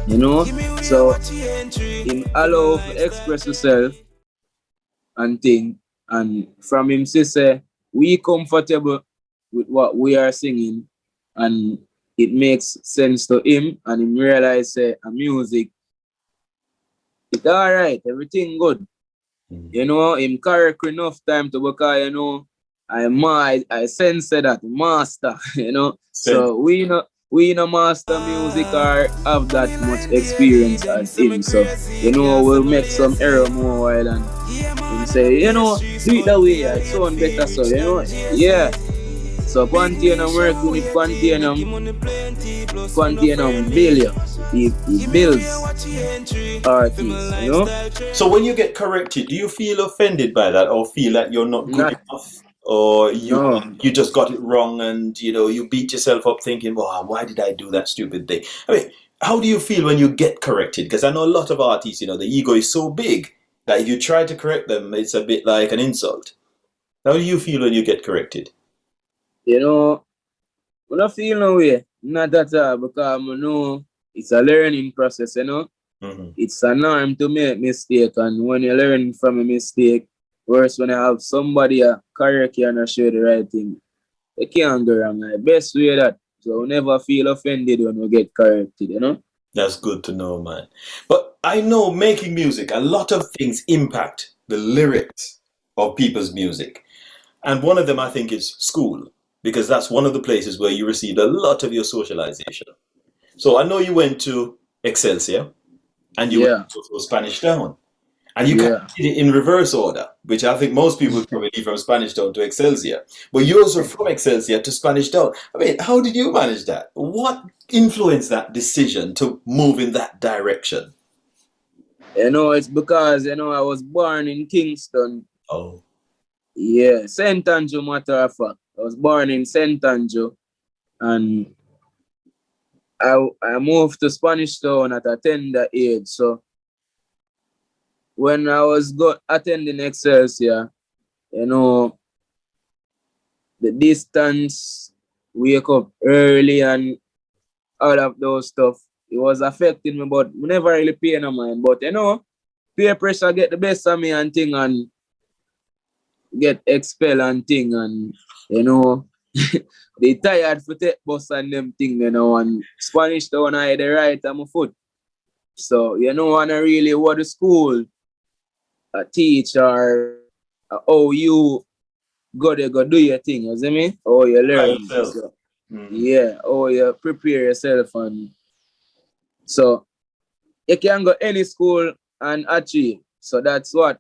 You know? So him allow to express yourself and thing, and from him say we comfortable with what we are singing and it makes sense to him and him realize say a music it's alright, everything good. You know, him correct enough time to because you know I sense that master, you know. So we no master music or have that much experience as him. So you know we'll make some error more while and him say, you know, do it that way, it sound better so you know. Yeah. So Quantanium working with Quantanium billions. He builds artists, you know. So when you get corrected, do you feel offended by that or feel that you're not good enough? Or you just got it wrong and you know you beat yourself up thinking, well, why did I do that stupid thing? I mean, how do you feel when you get corrected? Because I know a lot of artists, you know, the ego is so big that if you try to correct them, it's a bit like an insult. How do you feel when you get corrected? You know, I don't feel no way. Not at all, because I know it's a learning process, you know. Mm-hmm. It's a norm to make mistake, and when you learn from a mistake, worse when I have somebody correct you and show you the right thing. You can't go wrong. The best way that. So never feel offended when we get corrected, you know? That's good to know, man. But I know making music, a lot of things impact the lyrics of people's music. And one of them, I think, is school, because that's one of the places where you received a lot of your socialization. So I know you went to Excelsior and you went to Spanish Town. And you kind of did it in reverse order, which I think most people would probably leave from Spanish Town to Excelsior. But yours were from Excelsior to Spanish Town. I mean, how did you manage that? What influenced that decision to move in that direction? You know, it's because, you know, I was born in Kingston. Oh. Yeah, St. Andrew, matter of fact. I was born in St. Andrew. And I moved to Spanish Town at a tender age. So when I was attending Excelsior, you know, the distance, wake up early and all of those stuff, it was affecting me, but I never really pay no mind. But, you know, peer pressure get the best of me and thing and get expelled and thing and, you know, they tired for take bus and them thing, you know, and Spanish Town I had the right on my foot. So, you know, and I really what the school teach or how you go do your thing, you see me? How you learn. So, yeah, how you prepare yourself and so you can go any school and achieve. So that's what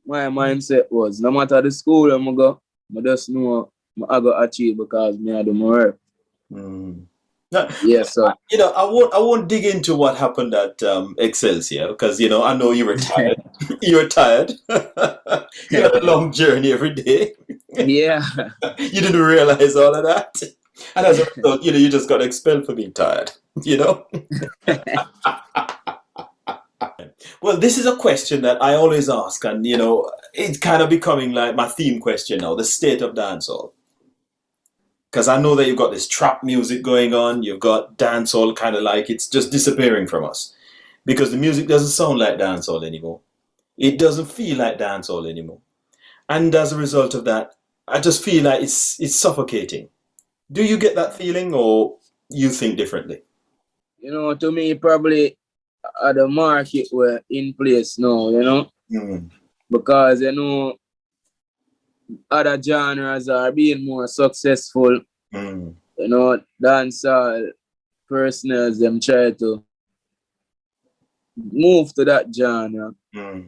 my mindset was. No matter the school I'm go, I just know I go achieve because me I do my work. Now, yeah, so you know, I won't dig into what happened at Excelsior because you know I know you were tired. You were tired. You had a long journey every day. Yeah. You didn't realize all of that, and as a result, you know, you just got expelled for being tired. You know. Well, this is a question that I always ask, and you know, it's kind of becoming like my theme question now: the state of dancehall. Because I know that you've got this trap music going on, you've got dancehall kind of like it's just disappearing from us. Because the music doesn't sound like dancehall anymore. It doesn't feel like dancehall anymore. And as a result of that, I just feel like it's suffocating. Do you get that feeling or you think differently? You know, to me, probably the market were in place now, you know, because, you know, other genres are being more successful. You know, dancehall personals, them try to move to that genre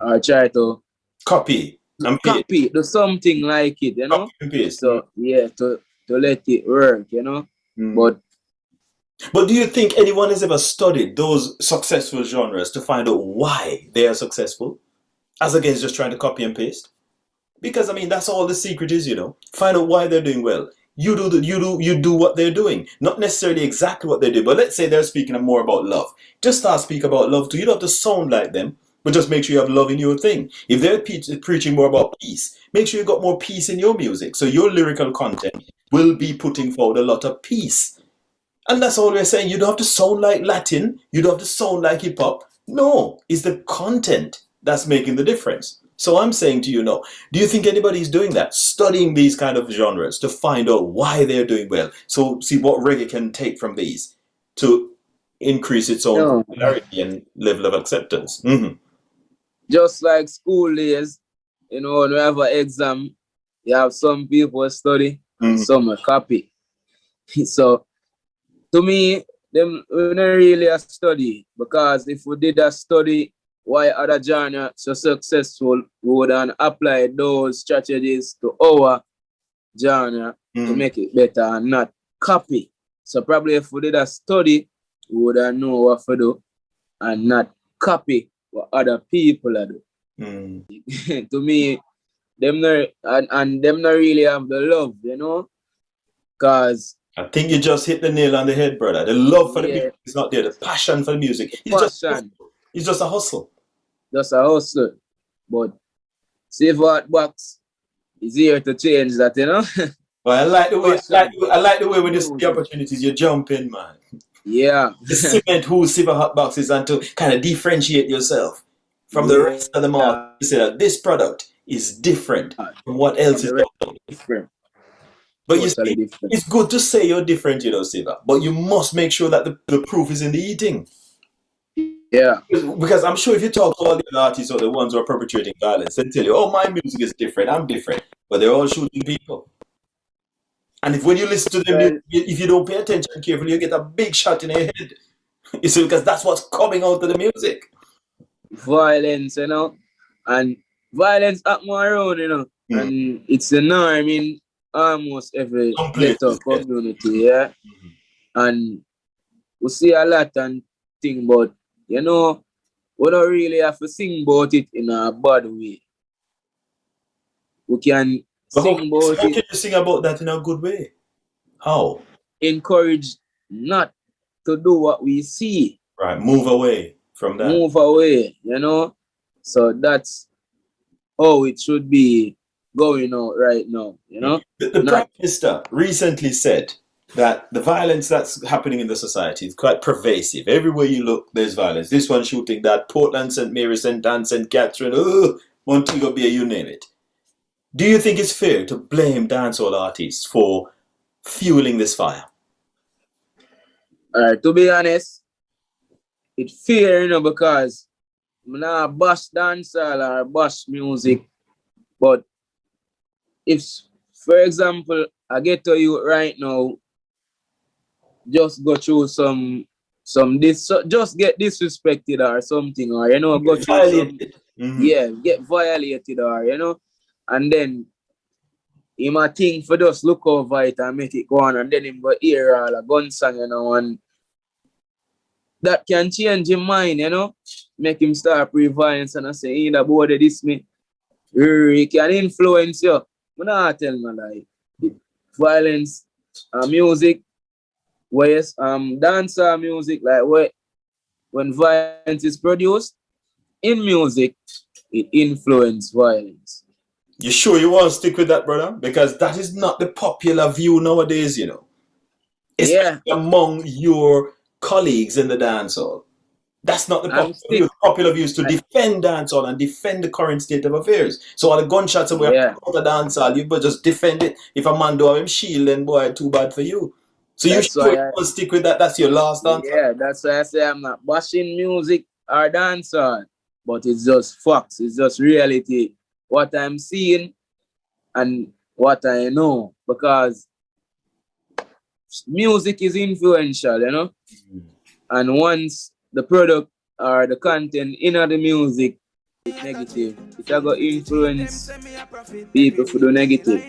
or try to Copy and paste. do something like it, you know. Copy and paste. So yeah, to let it work, you know. But do you think anyone has ever studied those successful genres to find out why they are successful, as against just trying to copy and paste? Because I mean, that's all the secret is, you know. Find out why they're doing well. You do what they're doing, not necessarily exactly what they do. But let's say they're speaking more about love. Just start speak about love too. You don't have to sound like them, but just make sure you have love in your thing. If they're preaching more about peace, make sure you got more peace in your music. So your lyrical content will be putting forward a lot of peace. And that's all we're saying. You don't have to sound like Latin. You don't have to sound like hip hop. No, it's the content that's making the difference. So I'm saying to you now, do you think anybody's doing that? Studying these kind of genres to find out why they're doing well. So see what reggae can take from these to increase its own popularity and level of acceptance. Just like school days, you know, when we have an exam, you have some people study and some copy. So to me, them we don't really a study, because if we did a study why other genre so successful, we would apply those strategies to our genre to make it better and not copy. So probably if we did a study, we would know what to do and not copy what other people are doing. To me, them not and them not really have the love, you know, because I think you just hit the nail on the head, brother. The love for the music is not there. The passion for the music. It's just a hustle. Just a hustle. But Siva Hotbox is here to change that, you know. Well, I like the way when you see the opportunities, you jump in, man. Yeah. To cement who Siva Hotbox is and to kind of differentiate yourself from the rest of the market. You say that this product is different from what else is different. But you see, it's good to say you're different, you know, Siva. But you must make sure that the proof is in the eating. Yeah. Because I'm sure if you talk to all the artists or the ones who are perpetrating violence, they'll tell you, oh, my music is different, I'm different. But they're all shooting people. And if when you listen to them, if you don't pay attention carefully, you get a big shot in your head. You see, because that's what's coming out of the music. Violence, you know. And violence happen around, you know. And it's a norm in almost every ghetto community, yeah. And we see a lot and think about, you know, we don't really have to sing about it in a bad way. We can sing about it. How can you sing about that in a good way? How? Encourage not to do what we see. Right, move away from that. Move away, you know. So that's how it should be going on right now, you know. The Prime Minister recently said that the violence that's happening in the society is quite pervasive. Everywhere you look, there's violence. This one shooting that, Portland, St. Mary, St. Anne, St. Catherine, Montego Bay, you name it. Do you think it's fair to blame dancehall artists for fueling this fire? To be honest, it's fair, you know, because I'm not bash dancehall or bash music. But if, for example, I get to you right now, just go through just get disrespected or something, or you know, go through get violated, or you know, and then he might think for just look over it and make it go on, and then him go hear all a gun song, you know, and that can change his mind, you know, make him start pre-violence and I say, either boy this me, he can influence you. I'm not telling you like violence, music. Whereas dancer music, like when violence is produced in music, it influences violence. You sure you want to stick with that, brother? Because that is not the popular view nowadays, you know. Especially among your colleagues in the dancehall. That's not the popular views to defend dancehall and defend the current state of affairs. So all the gunshots that we have out of dancehall, you but just defend it. If a man do have him shield, then boy, too bad for you. So you That's sure why you want to stick with that? That's your last answer? yeah, that's why I say I'm not bashing music or dancehall, but it's just facts. It's just reality. What I'm seeing and what I know, because music is influential, you know. And once the product or the content in the music is negative, it will go influence people for the negative.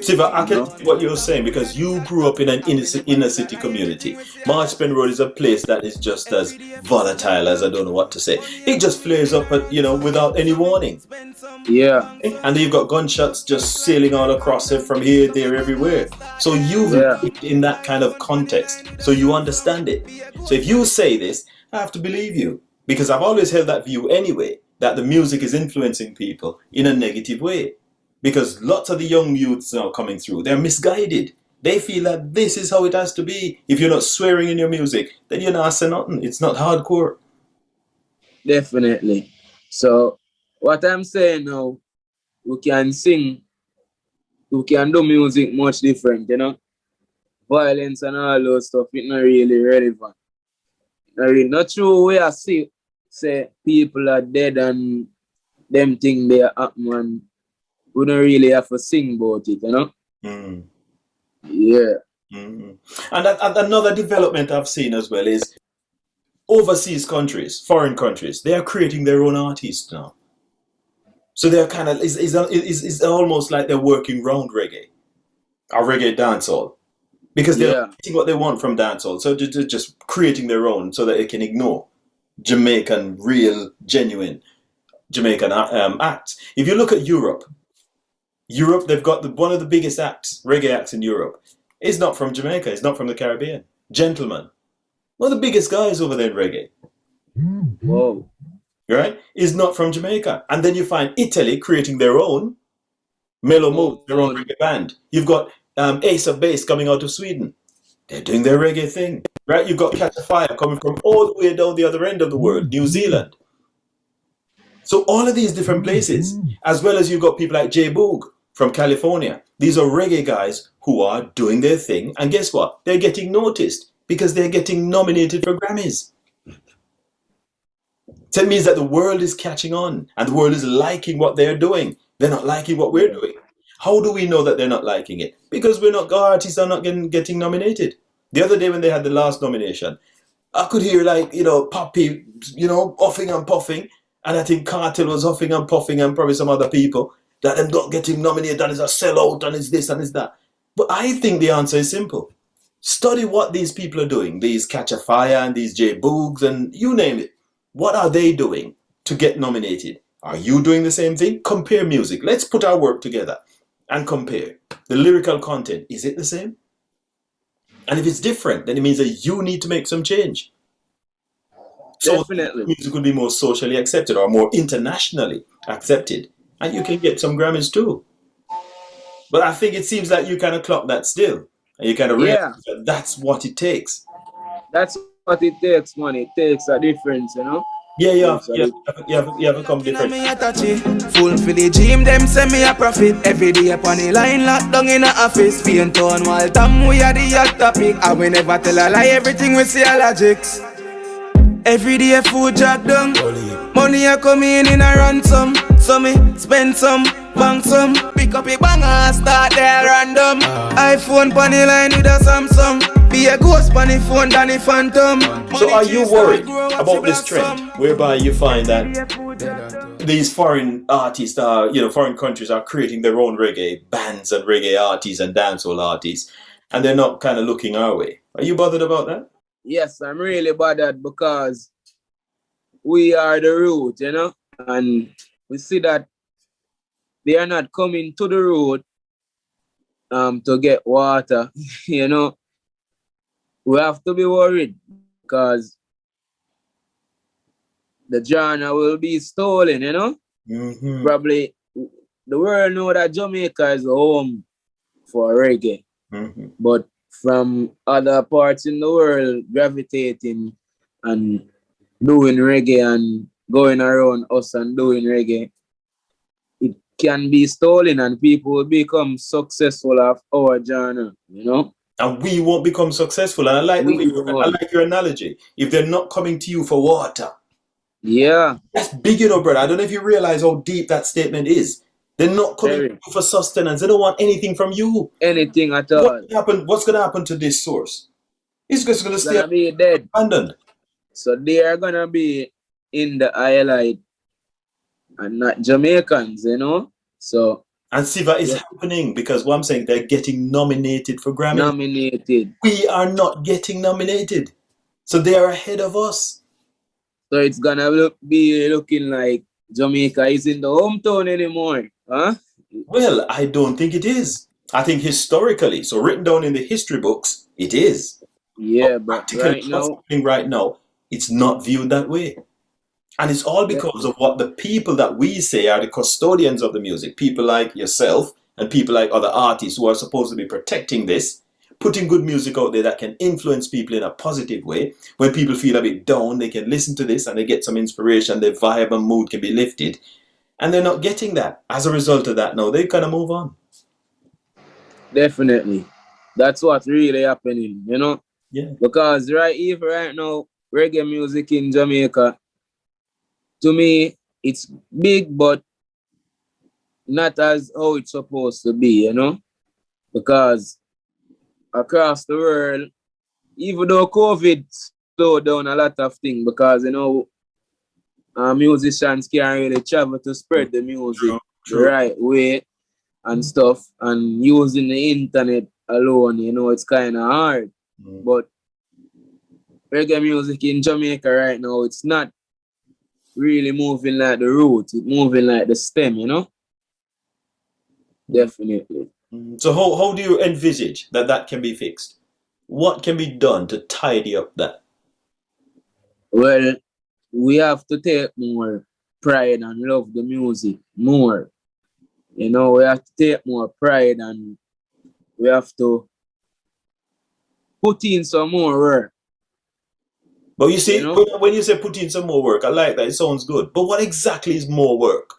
Siva, I You can know? see what you're saying because you grew up in an inner city community. Marchpen Road is a place that is just as volatile as I don't know what to say. It just flares up, without any warning. Yeah, And then you've got gunshots just sailing all across it from here, there, everywhere. So you've yeah, lived in that kind of context, so you understand it. So if you say this, I have to believe you because I've always held that view anyway, that the music is influencing people in a negative way. Because lots of the young youths now coming through, they're misguided. They feel that this is how it has to be. If you're not swearing in your music, then you're not saying nothing. It's not hardcore. definitely. So what I'm saying now, we can sing, we can do music much different, you know. Violence and all those stuff, it's not really relevant. Not true way I see say people are dead and them thing they happen and we don't really have to sing about it, you know? Mm. Yeah. Mm. And another development I've seen as well is overseas countries, foreign countries, they are creating their own artists now. So they're kind of, it's almost like they're working round reggae, or reggae dancehall, because they're Yeah. getting what they want from dancehall. So they're just creating their own so that they can ignore Jamaican, real, genuine Jamaican acts. If you look at Europe, they've got one of the biggest acts, reggae acts in Europe. It's not from Jamaica, it's not from the Caribbean. Gentleman, one of the biggest guys over there in reggae. Whoa. Right? Is not from Jamaica. And then you find Italy creating their own Mellow Mood, their own reggae band. You've got Ace of Base coming out of Sweden. They're doing their reggae thing. Right? You've got Catch a Fire coming from all the way down the other end of the world, New Zealand. So all of these different places, as well as you've got people like J Boog from California. These are reggae guys who are doing their thing. And guess what? They're getting noticed because they're getting nominated for Grammys. So it means that the world is catching on and the world is liking what they're doing. They're not liking what we're doing. How do we know that they're not liking it? Because our artists are not getting nominated. The other day when they had the last nomination, I could hear Poppy, huffing and puffing. And I think Cartel was huffing and puffing and probably some other people that they're not getting nominated and it's a sellout and it's this and it's that. But I think the answer is simple. Study what these people are doing. These Catch a Fire and these J Boogs and you name it. What are they doing to get nominated? Are you doing the same thing? Compare music. Let's put our work together and compare. The lyrical content, is it the same? And if it's different, then it means that you need to make some change. So Definitely. music will be more socially accepted or more internationally accepted. And you can get some Grammys too. But I think it seems like you kind of clock that still. And you kind of realize that that's what it takes. That's what it takes, man. It takes a difference, you know? Yeah, you have become different. Full for the gym, them send me a profit. Every day upon the line, locked down in a office. Paint on while time we are the hot topic. I will never tell a lie, everything we see a logics. Every day food jack down. Money a come in a ransom. So me spend some, bank some. Pick up a banger, start there random. iPhone pon the line with a Samsung. Be a ghost pon the phone than the phantom. So are you worried about this trend whereby you find that these foreign artists are, foreign countries are creating their own reggae bands and reggae artists and dancehall artists and they're not kind of looking our way? Are you bothered about that? Yes, I'm really bothered because we are the root, and we see that they are not coming to the road to get water, We have to be worried because the genre will be stolen, Mm-hmm. Probably the world know that Jamaica is home for reggae. Mm-hmm. But from other parts in the world gravitating and doing reggae and going around us and doing reggae, it can be stolen and people will become successful of our genre, And we won't become successful. And I like the way We I won. like your analogy. If they're not coming to you for water, Yeah, that's big, brother. I don't know if you realize how deep that statement is. They're not coming to very. you for sustenance. They don't want anything from you. Anything at What all. happen? What's going to happen to this source? It's just going to stay Gonna be dead. abandoned. So they are gonna be in the highlight and not Jamaicans, you know? So And Siva is yeah, happening because what I'm saying, they're getting nominated for Grammys. nominated. We are not getting nominated. So they are ahead of us. So it's gonna be looking like Jamaica is in the hometown anymore. Huh? Well, I don't think it is. I think historically, so written down in the history books, it is. But Yeah, but practically, right what's now, happening right now, it's not viewed that way. And it's all because of what the people that we say are the custodians of the music, people like yourself and people like other artists who are supposed to be protecting this, putting good music out there that can influence people in a positive way. When people feel a bit down, they can listen to this and they get some inspiration, their vibe and mood can be lifted. And they're not getting that. As a result of that, now they kind of move on. definitely. That's what's really happening, you know? Yeah. Because even right now, reggae music in Jamaica, to me, it's big, but not as how it's supposed to be, you know? Because across the world, even though COVID slowed down a lot of things, because, you know, musicians can't really travel to spread the music True, the true. right way and stuff, and using the internet alone, you know, it's kind of hard. But reggae music in Jamaica right now, it's not really moving like the root, it's moving like the stem, you know? Definitely. So how do you envisage that that can be fixed? What can be done to tidy up that? Well, we have to take more pride and love the music more. You know, we have to take more pride and we have to put in some more work, But you you see, know? when you say put in some more work, I like that. It sounds good. But what exactly is more work?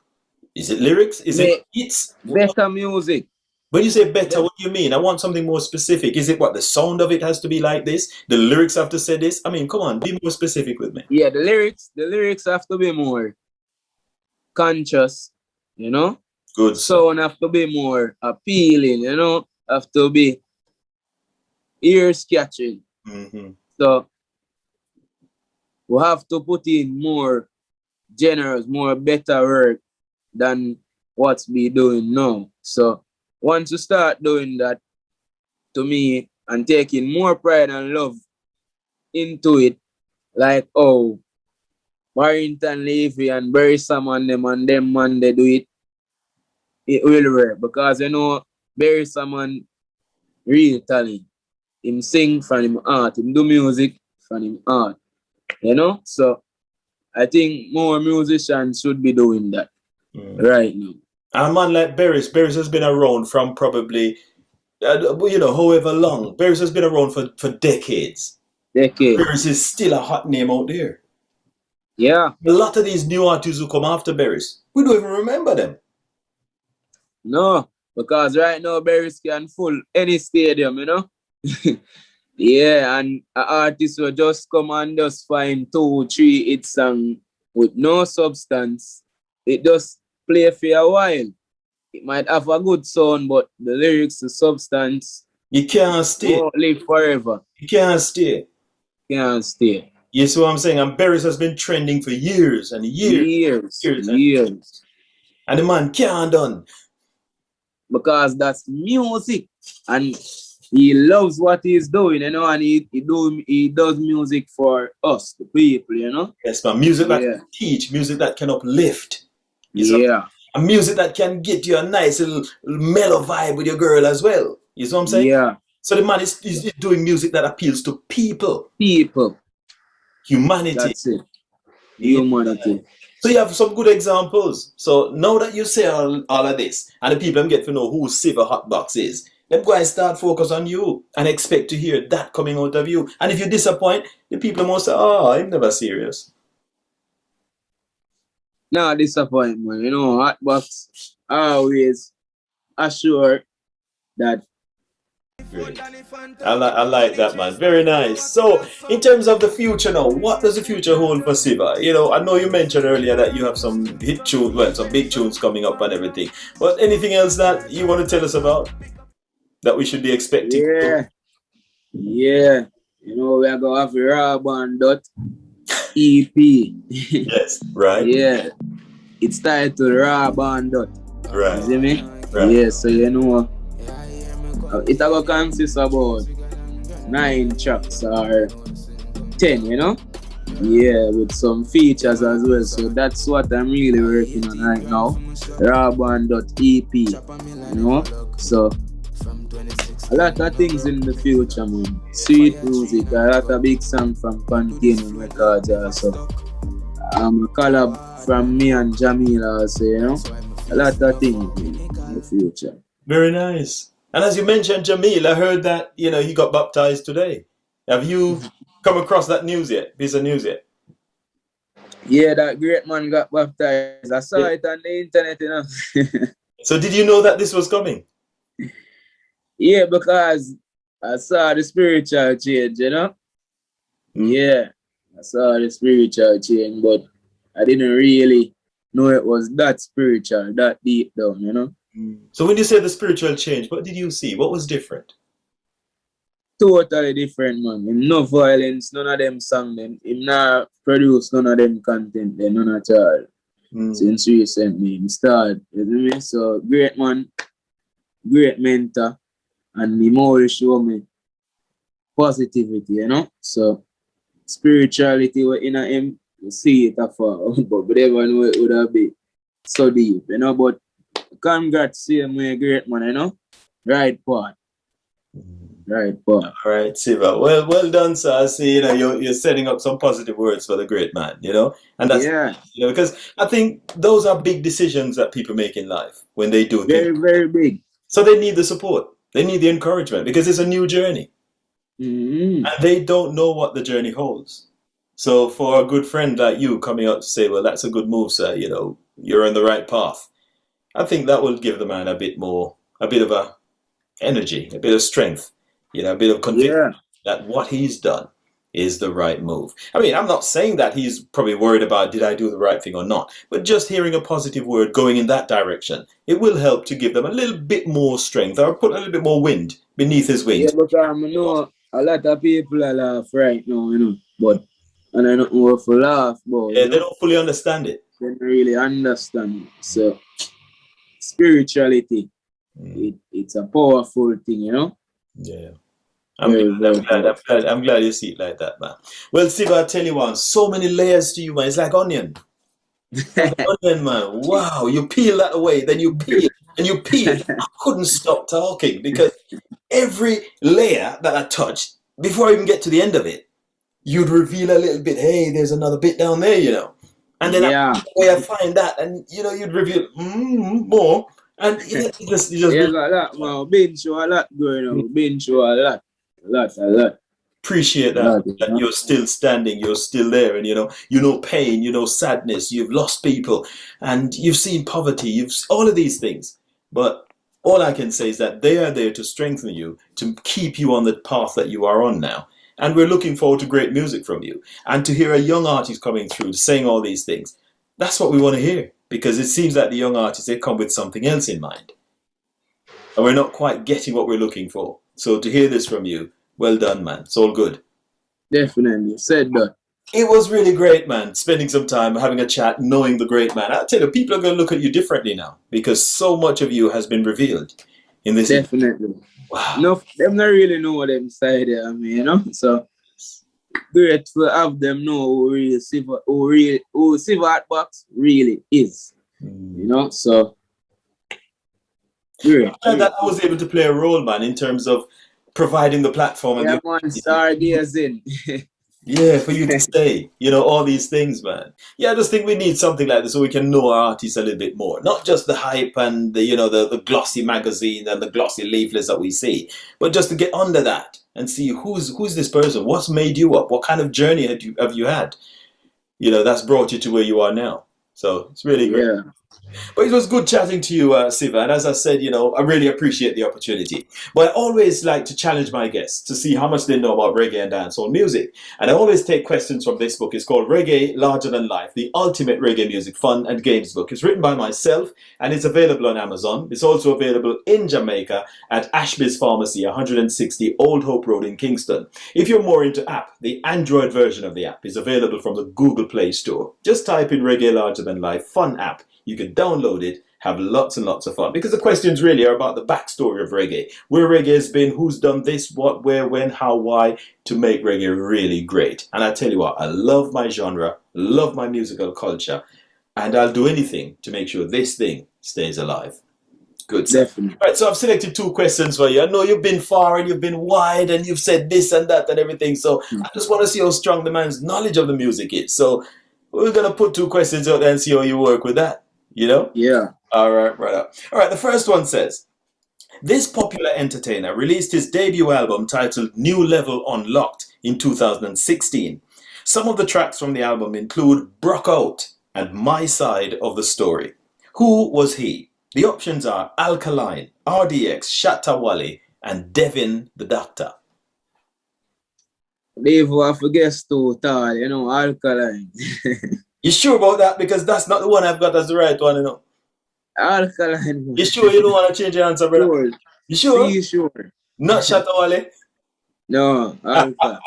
Is it lyrics? Is it Make beats? better music. When you say better, The, what do you mean? I want something more specific. Is it what the sound of it has to be like this? The lyrics have to say this? I mean, come on, be more specific with me. yeah, the lyrics have to be more conscious, you know? Good stuff. Sound have to be more appealing, you know? Have to be ear catching. Hmm. So we have to put in more generous, more better work than what's be doing now. So once you start doing that, to me, and taking more pride and love into it, like oh, Warrington Levy and Barry Sam and them man they do it, it will work because you know Barry Sam real talent. Him sing from him art, him do music from him art. You know? So I think more musicians should be doing that right now. A man like Berris has been around from probably, however long. Berris has been around for decades. Decade. Berris is still a hot name out there. Yeah. A lot of these new artists who come after Berris, we don't even remember them. No, because right now Berries can full any stadium, you know? Yeah, and an artist will just come and just find 2, 3 hit song with no substance. It just play for a while. It might have a good sound, but the lyrics, the substance, You can't stay. won't live forever. You can't stay. Can't stay. You see what I'm saying? And Berris has been trending for years and years, Years, years and years. and the man can't done. Because that's music. And he loves what he's doing, you know, and he does music for us, the people, you know. Yes, man. Music that Yeah. can teach, music that can uplift. You see, Yeah. a music that can get you a nice little mellow vibe with your girl as well. You see what I'm saying? Yeah. So the man is doing music that appeals to people, People. humanity. That's it. Yeah. Humanity. So you have some good examples. So now that you say all of this, and the people get to know who Siva Hotbox is, them guys start focus on you and expect to hear that coming out of you. And if you disappoint, the people must say, "Oh, I'm never serious." No disappointment, you know, Hotbox always assure that Great. I like that, man. Very nice. So, in terms of the future now, what does the future hold for Siva? You know, I know you mentioned earlier that you have some hit tunes, well, some big tunes coming up and everything. But anything else that you want to tell us about that we should be expecting? Yeah, yeah. You know, we are going to have a Rob and Dot EP. Yes, right, Yeah, it's titled Rob and Dot. right, You see me? right. Yeah, so you know, it will consist about 9 tracks or 10, you know? Yeah, with some features as well. So that's what I'm really working on right now. Raban.ep, you know? So a lot of things in the future, man. Sweet music, a lot of big songs from Continuum Records also. A collab from me and Jamila also, you know? A lot of things in the future. Very nice. And as you mentioned, Jamil, I heard that, you know, he got baptized today. Have you come across that news yet? Piece of news yet? Yeah, that great man got baptized. I saw it on the internet, you know. So did you know that this was coming? Yeah, because I saw the spiritual change, you know. Yeah, I saw the spiritual change, but I didn't really know it was that spiritual, that deep down, you know. So when you say the spiritual change, what did you see? What was different? Totally different, man. Him no violence, none of them song them. Him not produce none of them content, then none at all. Since recently, him started, you know me? So great man, great mentor, and him always show me positivity, you know. So spirituality in him, you see it afar, but we never know it would have been so deep, you know. But congrats, same way, great man, you know. Right part. Right part. All right, Siva. Well done, sir. I see, you know, you're setting up some positive words for the great man, you know, and that's, you know, because I think those are big decisions that people make in life when they do very, things. very big. So they need the support. They need the encouragement because it's a new journey. And they don't know what the journey holds. So for a good friend like you coming out to say, well, that's a good move, sir, you know, you're on the right path. I think that will give the man a bit of a energy, a bit of strength, you know, a bit of conviction that what he's done is the right move. I mean, I'm not saying that he's probably worried about did I do the right thing or not, but just hearing a positive word going in that direction, it will help to give them a little bit more strength or put a little bit more wind beneath his wings. Yeah, because I know a lot of people are laugh right now, you know, but and I don't know if to laugh, but yeah, they don't fully understand it. They don't really understand. So spirituality, it's a powerful thing, you know. Yeah. I'm glad you see it like that, man. Well, Siva, I tell you what, so many layers to you, man. It's like onion. Onion, man. Wow, you peel that away, then you peel and you peel. I couldn't stop talking because every layer that I touched, before I even get to the end of it, you'd reveal a little bit. Hey, there's another bit down there, you know. And then I find that, and you know, you'd reveal more. And you just a lot, man. Been through a lot going on. Been through a lot. Appreciate that you're still standing, you're still there, and you know pain, you know sadness, you've lost people, and you've seen poverty, you've all of these things. But all I can say is that they are there to strengthen you, to keep you on the path that you are on now. And we're looking forward to great music from you, and to hear a young artist coming through saying all these things. That's what we want to hear, because it seems that the young artists, they come with something else in mind, and we're not quite getting what we're looking for. So to hear this from you, well done, man. It's all good. Definitely. Said that. It was really great, man. Spending some time having a chat, knowing the great man. I tell you, people are going to look at you differently now because so much of you has been revealed in this. Definitely. Wow. No, them not really know what them side there, I mean, you know. So great to have them know who Siva Hotbox really is. You know, so great. And that I was able to play a role, man, in terms of providing the platform and stargazing. Yeah, for you to say, you know, all these things, man. Yeah, I just think we need something like this so we can know our artists a little bit more. Not just the hype and the, you know, the glossy magazine and the glossy leaflets that we see, but just to get under that and see who's this person, what's made you up, what kind of journey have you had, you know, that's brought you to where you are now. So it's really great. Yeah. But it was good chatting to you, Siva. And as I said, I really appreciate the opportunity. But I always like to challenge my guests to see how much they know about reggae and dancehall music. And I always take questions from this book. It's called Reggae Larger Than Life, the ultimate reggae music fun and games book. It's written by myself and it's available on Amazon. It's also available in Jamaica at Ashby's Pharmacy, 160 Old Hope Road in Kingston. If you're more into app, the Android version of the app is available from the Google Play Store. Just type in Reggae Larger Than Life Fun app. You can download it, have lots and lots of fun. Because the questions really are about the backstory of reggae. Where reggae has been, who's done this, what, where, when, how, why, to make reggae really great. And I tell you what, I love my genre, love my musical culture, and I'll do anything to make sure this thing stays alive. Good stuff. Definitely. Right, so I've selected 2 questions for you. I know you've been far and you've been wide and you've said this and that and everything. So I just want to see how strong the man's knowledge of the music is. So we're going to put 2 questions out there and see how you work with that. Yeah. All right, brother. All right, the first one says, this popular entertainer released his debut album titled New Level Unlocked in 2016. Some of the tracks from the album include Brock Out and My Side of the Story. Who was he? The options are Alkaline, RDX, Shatta Wally, and Devin the Doctor. Dave, I forget to tall, Alkaline. You sure about that? Because that's not the one I've got as the right one, Alkaline. You sure you don't want to change your answer, brother? Sure. You sure? See, sure. Not Shatta Wally? No, Alka.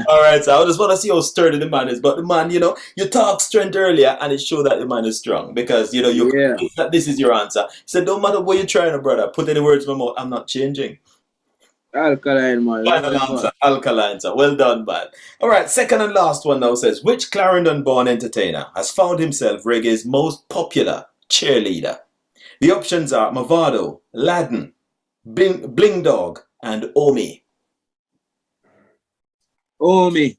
All right, so I just want to see how sturdy the man is. But the man, you talked strength earlier, and it showed that the man is strong because you convinced that this is your answer. He said, "Don't matter what you're trying, brother. Put any words in my mouth. I'm not changing." Alkaline, man. Final answer, Alkaline. Sir. Well done, man. All right, second and last one now says, which Clarendon-born entertainer has found himself reggae's most popular cheerleader? The options are Mavado, Ladden, Bling Dog, and Omi. Omi.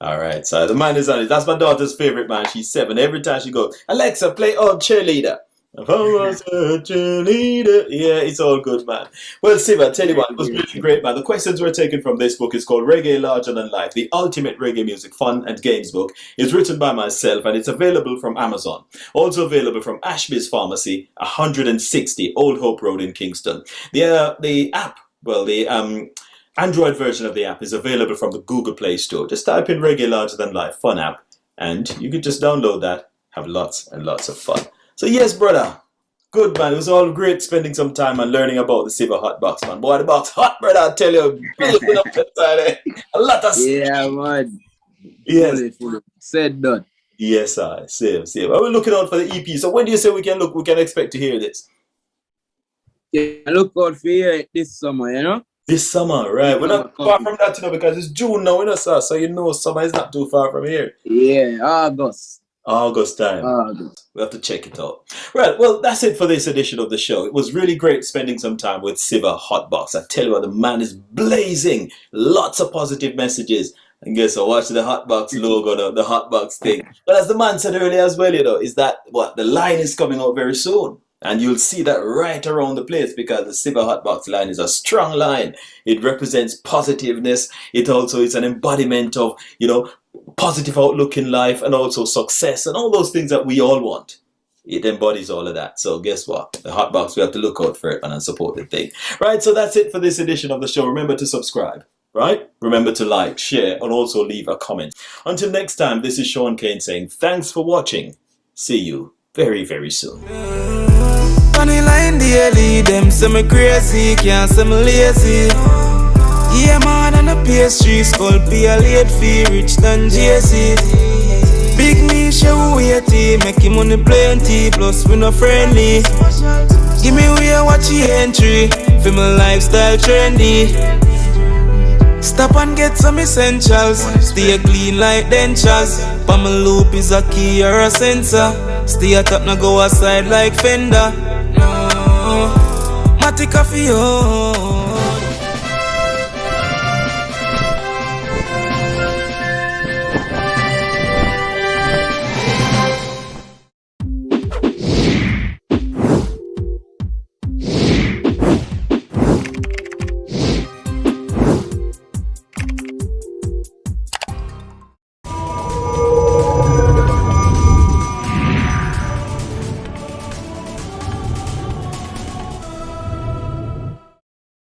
All right, so the man is on it. That's my daughter's favorite, man. She's 7. Every time she goes, Alexa, play on cheerleader. If I was a cheerleader. Yeah, it's all good, man. Well, Siva, I tell you what, it was really great, man. The questions were taken from this book. It's called Reggae Larger Than Life, the ultimate reggae music fun and games book. It's written by myself and it's available from Amazon. Also available from Ashby's Pharmacy, 160 Old Hope Road in Kingston. The app, the Android version of the app is available from the Google Play Store. Just type in Reggae Larger Than Life Fun app and you can just download that, have lots and lots of fun. So yes, brother, good, man. It was all great spending some time and learning about the Siva Hotbox, man. Boy, the box hot, brother, I tell you. A lot of stuff. Yeah, man. Yes. Fully. Said done. Yes, I same. We're looking out for the EP. So when do you say we can expect to hear this? Yeah, look out for it this summer, This summer, right? We're not far from that, because it's June now, sir. So summer is not too far from here. Yeah, August time. We'll have to check it out. Right, well, that's it for this edition of the show. It was really great spending some time with Siva Hotbox. I tell you what, the man is blazing. Lots of positive messages. And guess what? Watch the Hotbox logo, the Hotbox thing. But as the man said earlier as well, is that the line is coming out very soon. And you'll see that right around the place because the Siva Hotbox line is a strong line. It represents positiveness. It also is an embodiment of, positive outlook in life and also success and all those things that we all want. It embodies all of that. So guess what? The Hotbox, we have to look out for it and support the thing. Right, so that's it for this edition of the show. Remember to subscribe, right? Remember to like, share, and also leave a comment. Until next time, this is Shaun Cain saying thanks for watching. See you very, very soon. Funny line daily, them say me crazy, can't say me lazy. Yeah, man, on the PS3, Sculpey, late fee, rich than JC. Big me show weighty, making money plenty, plus we no friendly. Give me way, watch the entry, feel my lifestyle trendy. Stop and get some essentials, stay clean like dentures. Palm loop is a key or a sensor. Stay at top, now go outside like fender. No, Matic coffee, oh.